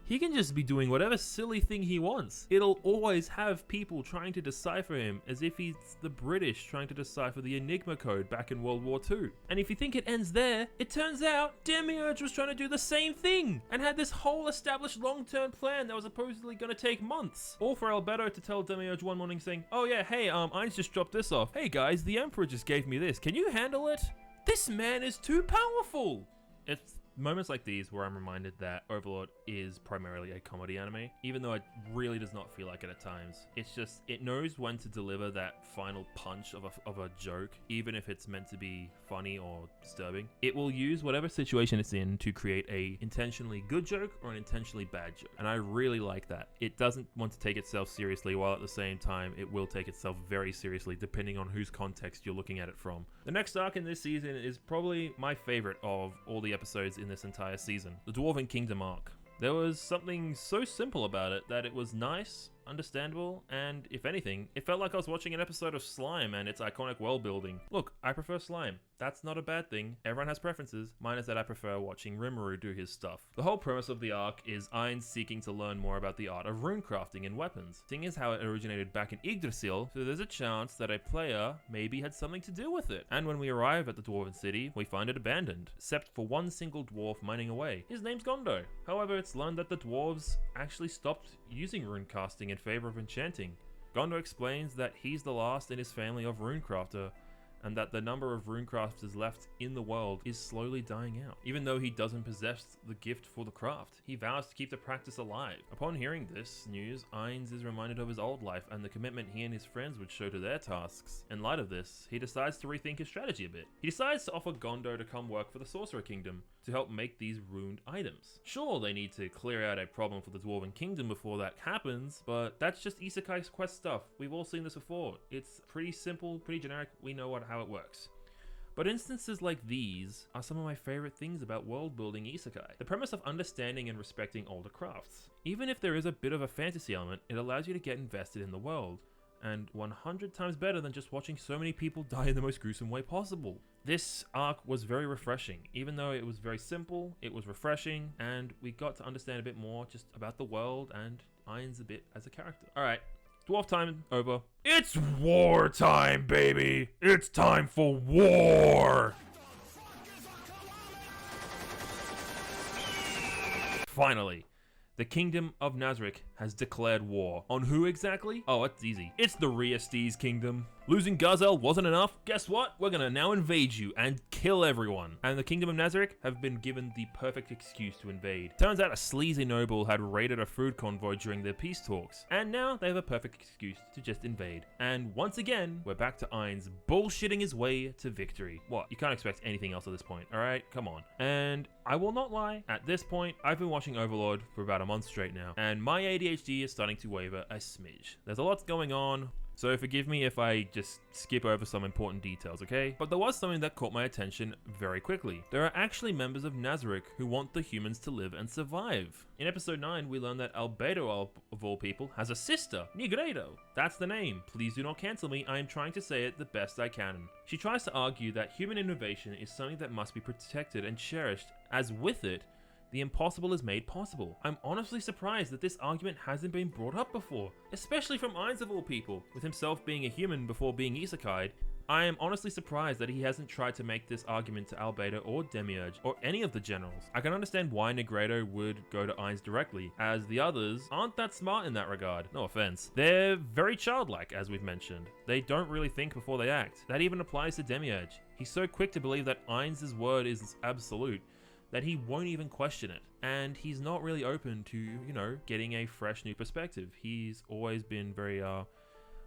Speaker 1: He can just be doing whatever silly thing he wants. It'll always have people trying to decipher him as if he's the British trying to decipher the Enigma code back in World War II. And if you think it ends there, it turns out Demiurge was trying to do the same thing and had this whole established long-term plan that was supposedly going to take months. All for Alberto to tell Demiurge one morning saying, oh yeah, hey, Ainz just dropped this off. Hey guys, the Emperor just gave me this. Can you handle it? This man is too powerful. It's moments like these where I'm reminded that Overlord is primarily a comedy anime, even though it really does not feel like it at times. It's just, it knows when to deliver that final punch of a joke, even if it's meant to be funny or disturbing. It will use whatever situation it's in to create a intentionally good joke or an intentionally bad joke, and I really like that. It doesn't want to take itself seriously, while at the same time it will take itself very seriously depending on whose context you're looking at it from. The next arc in this season is probably my favorite of all the episodes in this entire season, the Dwarven Kingdom arc. There was something so simple about it that it was nice, understandable, and if anything, it felt like I was watching an episode of Slime and its iconic world building. Look, I prefer Slime. That's not a bad thing. Everyone has preferences. Mine is that I prefer watching Rimuru do his stuff. The whole premise of the arc is Ainz seeking to learn more about the art of runecrafting and weapons. Seeing as how it originated back in Yggdrasil, so there's a chance that a player maybe had something to do with it. And when we arrive at the Dwarven City, we find it abandoned, except for one single dwarf mining away. His name's Gondo. However, it's learned that the dwarves actually stopped using runecasting in favor of enchanting. Gondo explains that he's the last in his family of runecrafter, and that the number of runecrafters left in the world is slowly dying out. Even though he doesn't possess the gift for the craft, he vows to keep the practice alive. Upon hearing this news, Ainz is reminded of his old life and the commitment he and his friends would show to their tasks. In light of this, he decides to rethink his strategy a bit. He decides to offer Gondo to come work for the Sorcerer Kingdom to help make these runed items. Sure, they need to clear out a problem for the Dwarven Kingdom before that happens, but that's just Isekai Quest stuff. We've all seen this before. It's pretty simple, pretty generic, we know how it works. But instances like these are some of my favorite things about world-building isekai. The premise of understanding and respecting older crafts. Even if there is a bit of a fantasy element, it allows you to get invested in the world, and 100 times better than just watching so many people die in the most gruesome way possible. This arc was very refreshing. Even though it was very simple, it was refreshing, and we got to understand a bit more just about the world and Ainz a bit as a character. Alright, dwarf time over. It's war time, baby! It's time for war! Finally, the Kingdom of Nazarick has declared war. On who exactly? Oh, it's easy. It's the Riestes Kingdom. Losing Gazelle wasn't enough? Guess what? We're gonna now invade you and kill everyone. And the Kingdom of Nazarick have been given the perfect excuse to invade. Turns out a sleazy noble had raided a food convoy during their peace talks, and now they have a perfect excuse to just invade. And once again, we're back to Ainz bullshitting his way to victory. What? You can't expect anything else at this point, alright? Come on. And I will not lie, at this point, I've been watching Overlord for about a month straight now, and my ADHD is starting to waver a smidge. There's a lot going on, so forgive me if I just skip over some important details, okay? But there was something that caught my attention very quickly. There are actually members of Nazarick who want the humans to live and survive. In episode 9, we learn that Albedo, of all people, has a sister, Nigredo. That's the name. Please do not cancel me, I am trying to say it the best I can. She tries to argue that human innovation is something that must be protected and cherished, as with it, the impossible is made possible. I'm honestly surprised that this argument hasn't been brought up before, especially from Ainz of all people. With himself being a human before being isekai'd, I am honestly surprised that he hasn't tried to make this argument to Albedo or Demiurge or any of the generals. I can understand why Nigredo would go to Ainz directly, as the others aren't that smart in that regard. No offense. They're very childlike, as we've mentioned. They don't really think before they act. That even applies to Demiurge. He's so quick to believe that Ainz's word is absolute that he won't even question it. And he's not really open to, you know, getting a fresh new perspective. He's always been very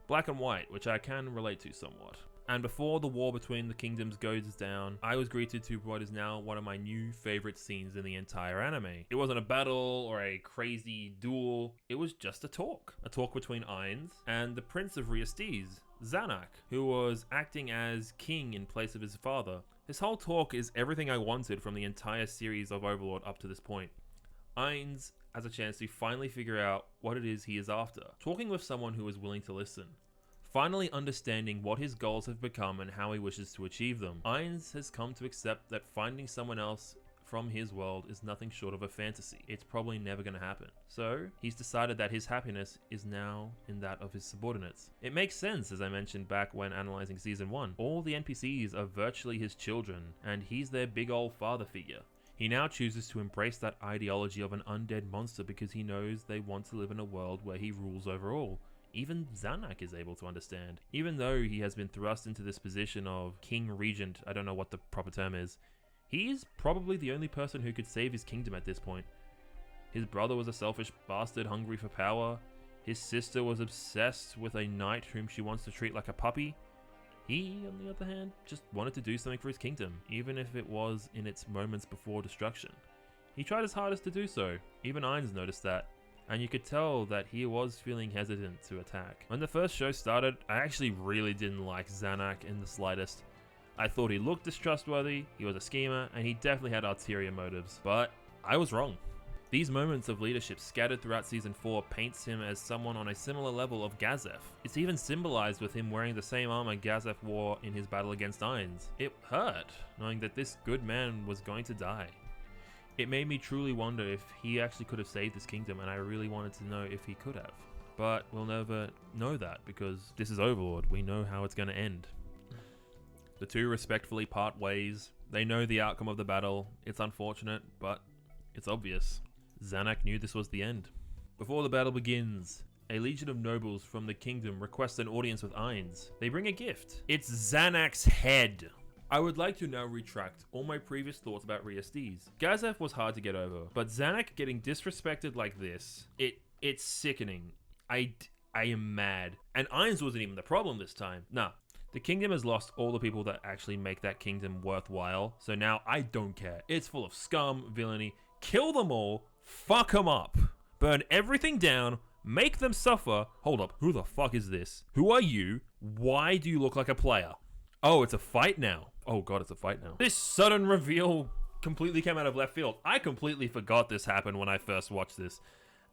Speaker 1: black and white, which I can relate to somewhat. And before the war between the kingdoms goes down, I was greeted to what is now one of my new favorite scenes in the entire anime. It wasn't a battle or a crazy duel, it was just a talk. A talk between Ainz and the Prince of Riestes, Zanak, who was acting as king in place of his father. This whole talk is everything I wanted from the entire series of Overlord up to this point. Ainz has a chance to finally figure out what it is he is after, talking with someone who is willing to listen. Finally understanding what his goals have become and how he wishes to achieve them. Ainz has come to accept that finding someone else from his world is nothing short of a fantasy. It's probably never going to happen. So, he's decided that his happiness is now in that of his subordinates. It makes sense, as I mentioned back when analyzing Season 1. All the NPCs are virtually his children, and he's their big old father figure. He now chooses to embrace that ideology of an undead monster because he knows they want to live in a world where he rules over all. Even Zanak is able to understand. Even though he has been thrust into this position of King Regent, I don't know what the proper term is, he is probably the only person who could save his kingdom at this point. His brother was a selfish bastard hungry for power. His sister was obsessed with a knight whom she wants to treat like a puppy. He, on the other hand, just wanted to do something for his kingdom, even if it was in its moments before destruction. He tried his hardest to do so. Even Ainz noticed that, and you could tell that he was feeling hesitant to attack. When the first show started, I actually really didn't like Zanak in the slightest. I thought he looked distrustworthy, he was a schemer, and he definitely had ulterior motives. But I was wrong. These moments of leadership scattered throughout Season 4 paints him as someone on a similar level of Gazef. It's even symbolized with him wearing the same armor Gazef wore in his battle against Ainz. It hurt, knowing that this good man was going to die. It made me truly wonder if he actually could have saved his kingdom, and I really wanted to know if he could have. But we'll never know that, because this is Overlord. We know how it's going to end. The two respectfully part ways. They know the outcome of the battle. It's unfortunate, but it's obvious. Zanak knew this was the end. Before the battle begins, A legion of nobles from the kingdom request an audience with Ainz. They bring a gift. It's Zanak's head. I would like to now retract all my previous thoughts about Riestes. Gazef was hard to get over, but Zanak getting disrespected like this, it's sickening. I am mad. And Ainz wasn't even the problem this time. Nah. The kingdom has lost all the people that actually make that kingdom worthwhile, so now I don't care. It's full of scum, villainy. Kill them all, fuck them up. Burn everything down, make them suffer. Hold up, who the fuck is this? Who are you? Why do you look like a player? Oh, it's a fight now. Oh god, it's a fight now. This sudden reveal completely came out of left field. I completely forgot this happened when I first watched this.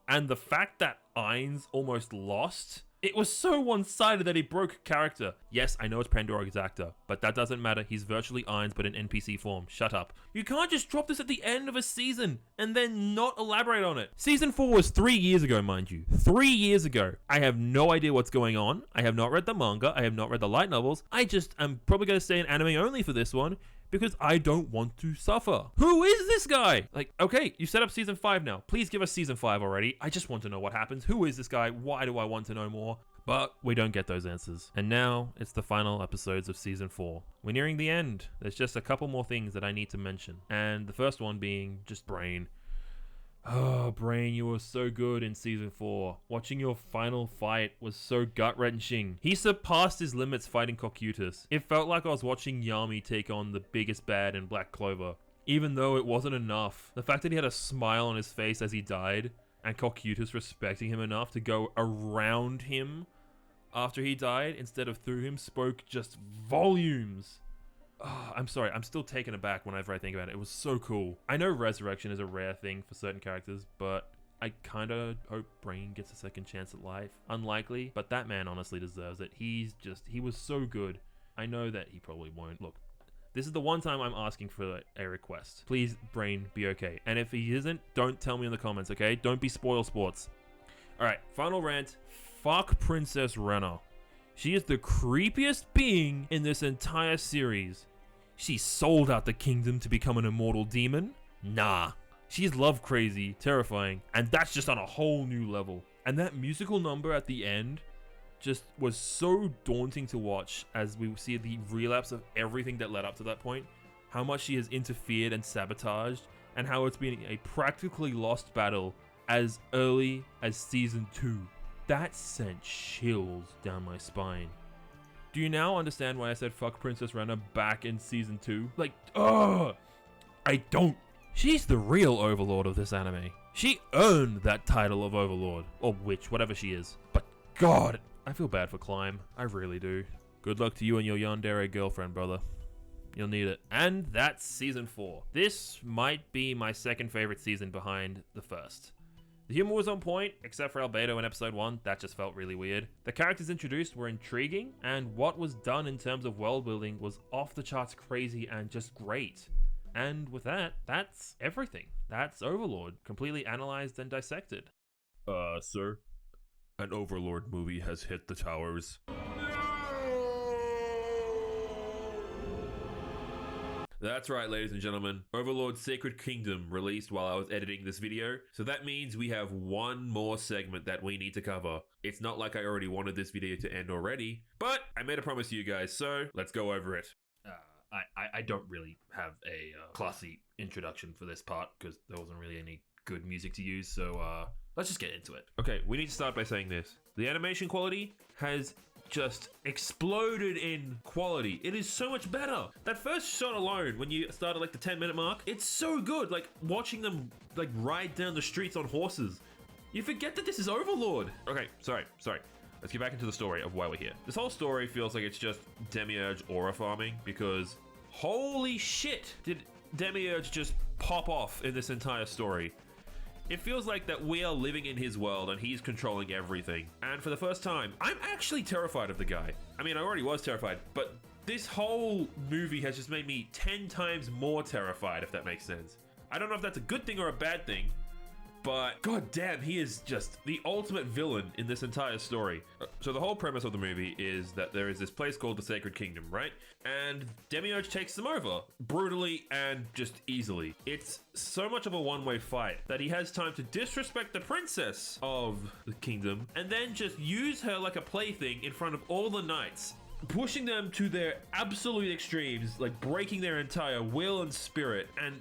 Speaker 1: And the fact that Ainz almost lost, it was so one-sided that he broke character. Yes, I know it's Pandora Exacta, but that doesn't matter. He's virtually Ainz, but in NPC form. Shut up. You can't just drop this at the end of a season and then not elaborate on it. Season 4 was 3 years ago, mind you. 3 years ago. I have no idea what's going on. I have not read the manga. I have not read the light novels. I'm probably going to stay in anime only for this one, because I don't want to suffer. Who is this guy? Like, okay, you set up season 5 now. Please give us season 5 already. I just want to know what happens. Who is this guy? Why do I want to know more? But we don't get those answers. And now it's the final episodes of season 4. We're nearing the end. There's just a couple more things that I need to mention. And the first one being just Brain. Oh, Brain, you were so good in season 4. Watching your final fight was so gut-wrenching. He surpassed his limits fighting Cocytus. It felt like I was watching Yami take on the biggest bad in Black Clover. Even though it wasn't enough. The fact that he had a smile on his face as he died, and Cocytus respecting him enough to go around him after he died instead of through him, spoke just volumes. Oh, I'm sorry, I'm still taken aback whenever I think about it. It was so cool. I know resurrection is a rare thing for certain characters, but I kinda hope Brain gets a second chance at life. Unlikely, but that man honestly deserves it. He was so good. I know that he probably won't. Look, this is the one time I'm asking for a request. Please, Brain, be okay. And if he isn't, don't tell me in the comments, okay? Don't be spoil sports. Alright, final rant. Fuck Princess Renna. She is the creepiest being in this entire series. She sold out the kingdom to become an immortal demon? Nah. She's love crazy, terrifying, and that's just on a whole new level. And that musical number at the end just was so daunting to watch as we see the relapse of everything that led up to that point. How much she has interfered and sabotaged, and how it's been a practically lost battle as early as season 2. That sent chills down my spine. Do you now understand why I said fuck Princess Renna back in season 2? Like, ugh! I don't. She's the real Overlord of this anime. She earned that title of Overlord, or witch, whatever she is. But God, I feel bad for Climb. I really do. Good luck to you and your yandere girlfriend, brother. You'll need it. And that's season 4. This might be my second favorite season behind the first. The humor was on point, except for Albedo in episode 1, that just felt really weird. The characters introduced were intriguing, and what was done in terms of world building was off the charts crazy and just great. And with that, that's everything. That's Overlord, completely analyzed and dissected. Sir, an Overlord movie has hit the towers. That's right, ladies and gentlemen. Overlord's Sacred Kingdom released while I was editing this video. So that means we have one more segment that we need to cover. It's not like I already wanted this video to end already, but I made a promise to you guys, so let's go over it. I don't really have a classy introduction for this part because there wasn't really any good music to use, so let's just get into it. Okay, we need to start by saying this. The animation quality has just exploded in quality. It is so much better. That first shot alone, when you started like the 10-minute mark, it's so good. Like watching them like ride down the streets on horses. You forget that this is Overlord. Okay, sorry. Let's get back into the story of why we're here. This whole story feels like it's just Demiurge aura farming because holy shit, did Demiurge just pop off in this entire story. It feels like that we are living in his world and he's controlling everything. And for the first time, I'm actually terrified of the guy. I mean, I already was terrified, but this whole movie has just made me 10 times more terrified, if that makes sense. I don't know if that's a good thing or a bad thing, but god damn, he is just the ultimate villain in this entire story. So the whole premise of the movie is that there is this place called the Sacred Kingdom, right? And Demiurge takes them over brutally and just easily. It's so much of a one-way fight that he has time to disrespect the princess of the kingdom and then just use her like a plaything in front of all the knights, pushing them to their absolute extremes, like breaking their entire will and spirit. And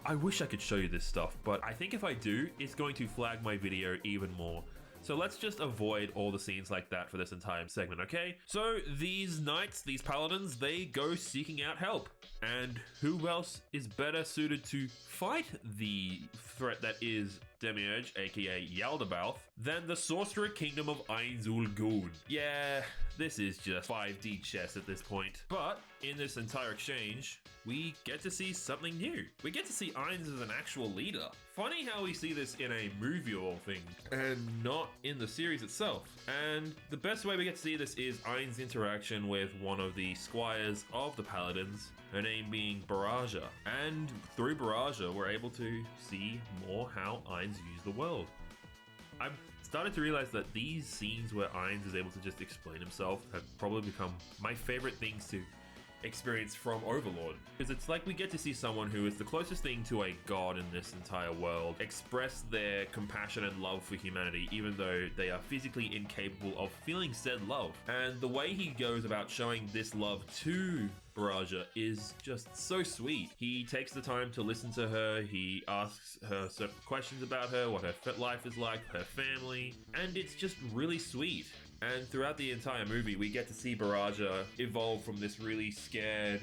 Speaker 1: I wish I could show you this stuff, but I think if I do, it's going to flag my video even more. So let's just avoid all the scenes like that for this entire segment, okay? So these knights, these paladins, they go seeking out help. And who else is better suited to fight the threat that is Demiurge, aka Yaldabaoth, than the sorcerer kingdom of Ainzul Gun? Yeah, this is just 5D chess at this point. But in this entire exchange, we get to see something new. We get to see Ainz as an actual leader. Funny how we see this in a movie of all things, and not in the series itself. And the best way we get to see this is Ainz's interaction with one of the squires of the paladins, her name being Baraja. And through Baraja, we're able to see more how Ainz views the world. I've started to realize that these scenes where Ainz is able to just explain himself have probably become my favorite things to experience from Overlord, because it's like we get to see someone who is the closest thing to a god in this entire world express their compassion and love for humanity, even though they are physically incapable of feeling said love. And the way he goes about showing this love to Baraja is just so sweet. He takes the time to listen to her, he asks her certain questions about her, what her life is like, her family, and it's just really sweet. And throughout the entire movie, we get to see Baraja evolve from this really scared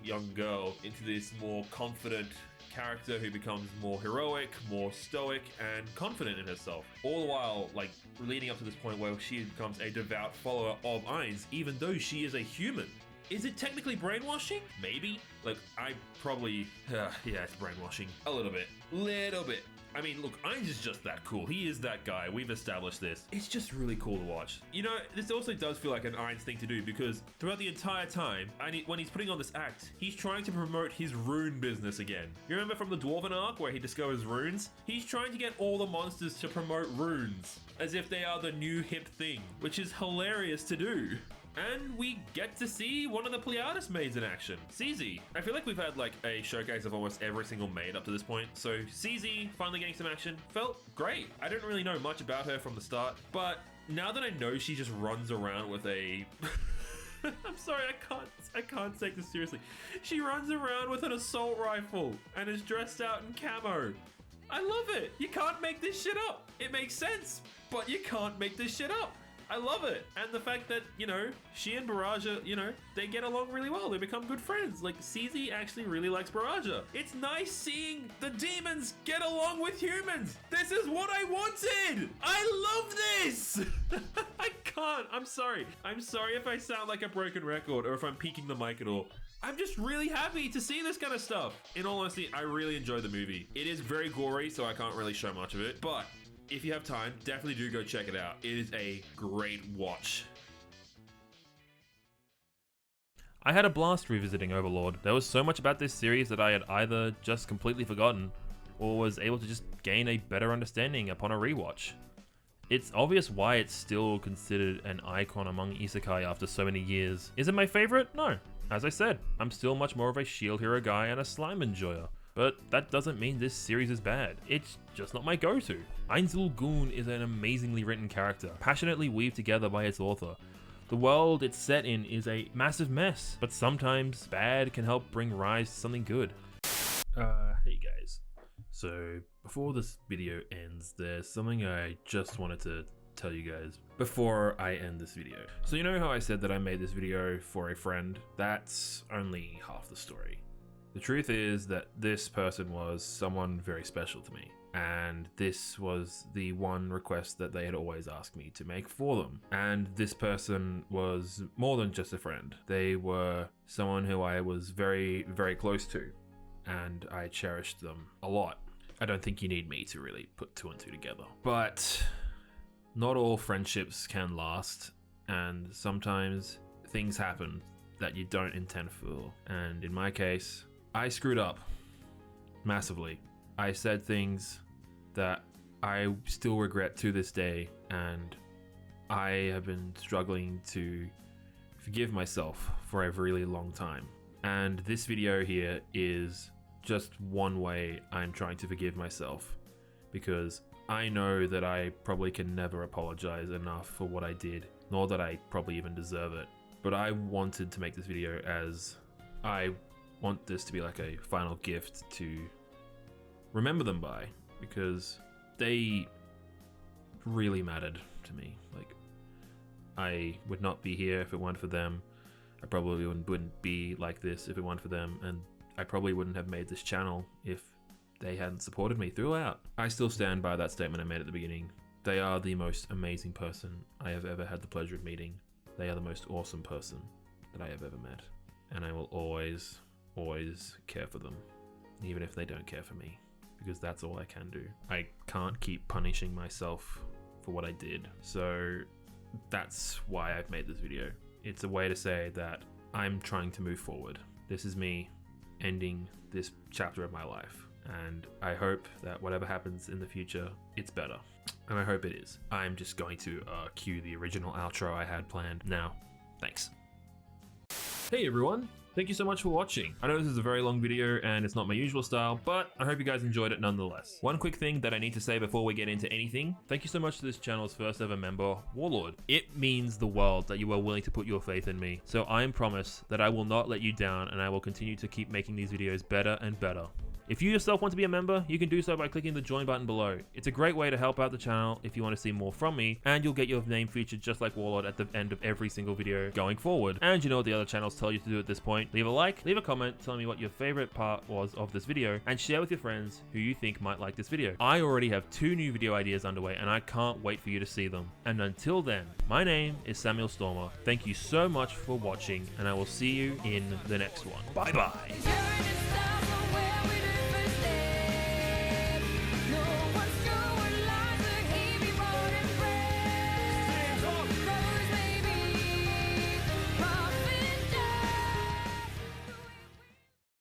Speaker 1: young girl into this more confident character who becomes more heroic, more stoic, and confident in herself. All the while, like, leading up to this point where she becomes a devout follower of Ainz, even though she is a human. Is it technically brainwashing? Maybe. Like, I probably... yeah, it's brainwashing. A little bit. I mean, look, Ainz is just that cool. He is that guy. We've established this. It's just really cool to watch. You know, this also does feel like an Ainz thing to do, because throughout the entire time, when he's putting on this act, he's trying to promote his rune business again. You remember from the Dwarven arc where he discovers runes? He's trying to get all the monsters to promote runes, as if they are the new hip thing, which is hilarious to do. And we get to see one of the Pleiades maids in action, CZ. I feel like we've had like a showcase of almost every single maid up to this point, so CZ finally getting some action felt great. I didn't really know much about her from the start, but now that I know she just runs around with a... I'm sorry, I can't take this seriously. She runs around with an assault rifle and is dressed out in camo. I love it. You can't make this shit up. It makes sense, but you can't make this shit up. I love it. And the fact that, you know, she and Baraja, you know, they get along really well. They become good friends. Like, CZ actually really likes Baraja. It's nice seeing the demons get along with humans. This is what I wanted. I love this. I can't. I'm sorry. I'm sorry if I sound like a broken record or if I'm peeking the mic at all. I'm just really happy to see this kind of stuff. In all honesty, I really enjoy the movie. It is very gory, so I can't really show much of it, but if you have time, definitely do go check it out. It is a great watch. I had a blast revisiting Overlord. There was so much about this series that I had either just completely forgotten or was able to just gain a better understanding upon a rewatch. It's obvious why it's still considered an icon among isekai after so many years. Is it my favorite? No. As I said, I'm still much more of a shield hero guy and a slime enjoyer. But that doesn't mean this series is bad. It's just not my go-to. Ainzul Gun is an amazingly written character, passionately weaved together by its author. The world it's set in is a massive mess, but sometimes bad can help bring rise to something good. Hey guys. So, before this video ends, there's something I just wanted to tell you guys before I end this video. So you know how I said that I made this video for a friend? That's only half the story. The truth is that this person was someone very special to me, and this was the one request that they had always asked me to make for them. And this person was more than just a friend. They were someone who I was very, very close to, and I cherished them a lot. I don't think you need me to really put two and two together. But not all friendships can last, and sometimes things happen that you don't intend for. And in my case, I screwed up massively. I said things that I still regret to this day, and I have been struggling to forgive myself for a really long time. And this video here is just one way I'm trying to forgive myself, because I know that I probably can never apologize enough for what I did, nor that I probably even deserve it. But I wanted to make this video as I want this to be like a final gift to remember them by, because they really mattered to me. Like, I would not be here if it weren't for them. I probably wouldn't be like this if it weren't for them, and I probably wouldn't have made this channel if they hadn't supported me throughout. I still stand by that statement I made at the beginning. They are the most amazing person I have ever had the pleasure of meeting. They are the most awesome person that I have ever met. And I will always, always care for them, even if they don't care for me, because that's all I can do. I can't keep punishing myself for what I did. So that's why I've made this video. It's a way to say that I'm trying to move forward. This is me ending this chapter of my life, and I hope that whatever happens in the future, it's better. And I hope it is. I'm just going to cue the original outro I had planned now. Thanks. Hey everyone, thank you so much for watching. I know this is a very long video and it's not my usual style, but I hope you guys enjoyed it nonetheless. One quick thing that I need to say before we get into anything: thank you so much to this channel's first ever member, Warlord. It means the world that you are willing to put your faith in me. So I promise that I will not let you down, and I will continue to keep making these videos better and better. If you yourself want to be a member, you can do so by clicking the join button below. It's a great way to help out the channel if you want to see more from me, and you'll get your name featured just like Warlord at the end of every single video going forward. And you know what the other channels tell you to do at this point: leave a like, leave a comment telling me what your favorite part was of this video, and share with your friends who you think might like this video. I already have 2 new video ideas underway, and I can't wait for you to see them. And until then, my name is Samuel Stormer. Thank you so much for watching, and I will see you in the next one. Bye bye.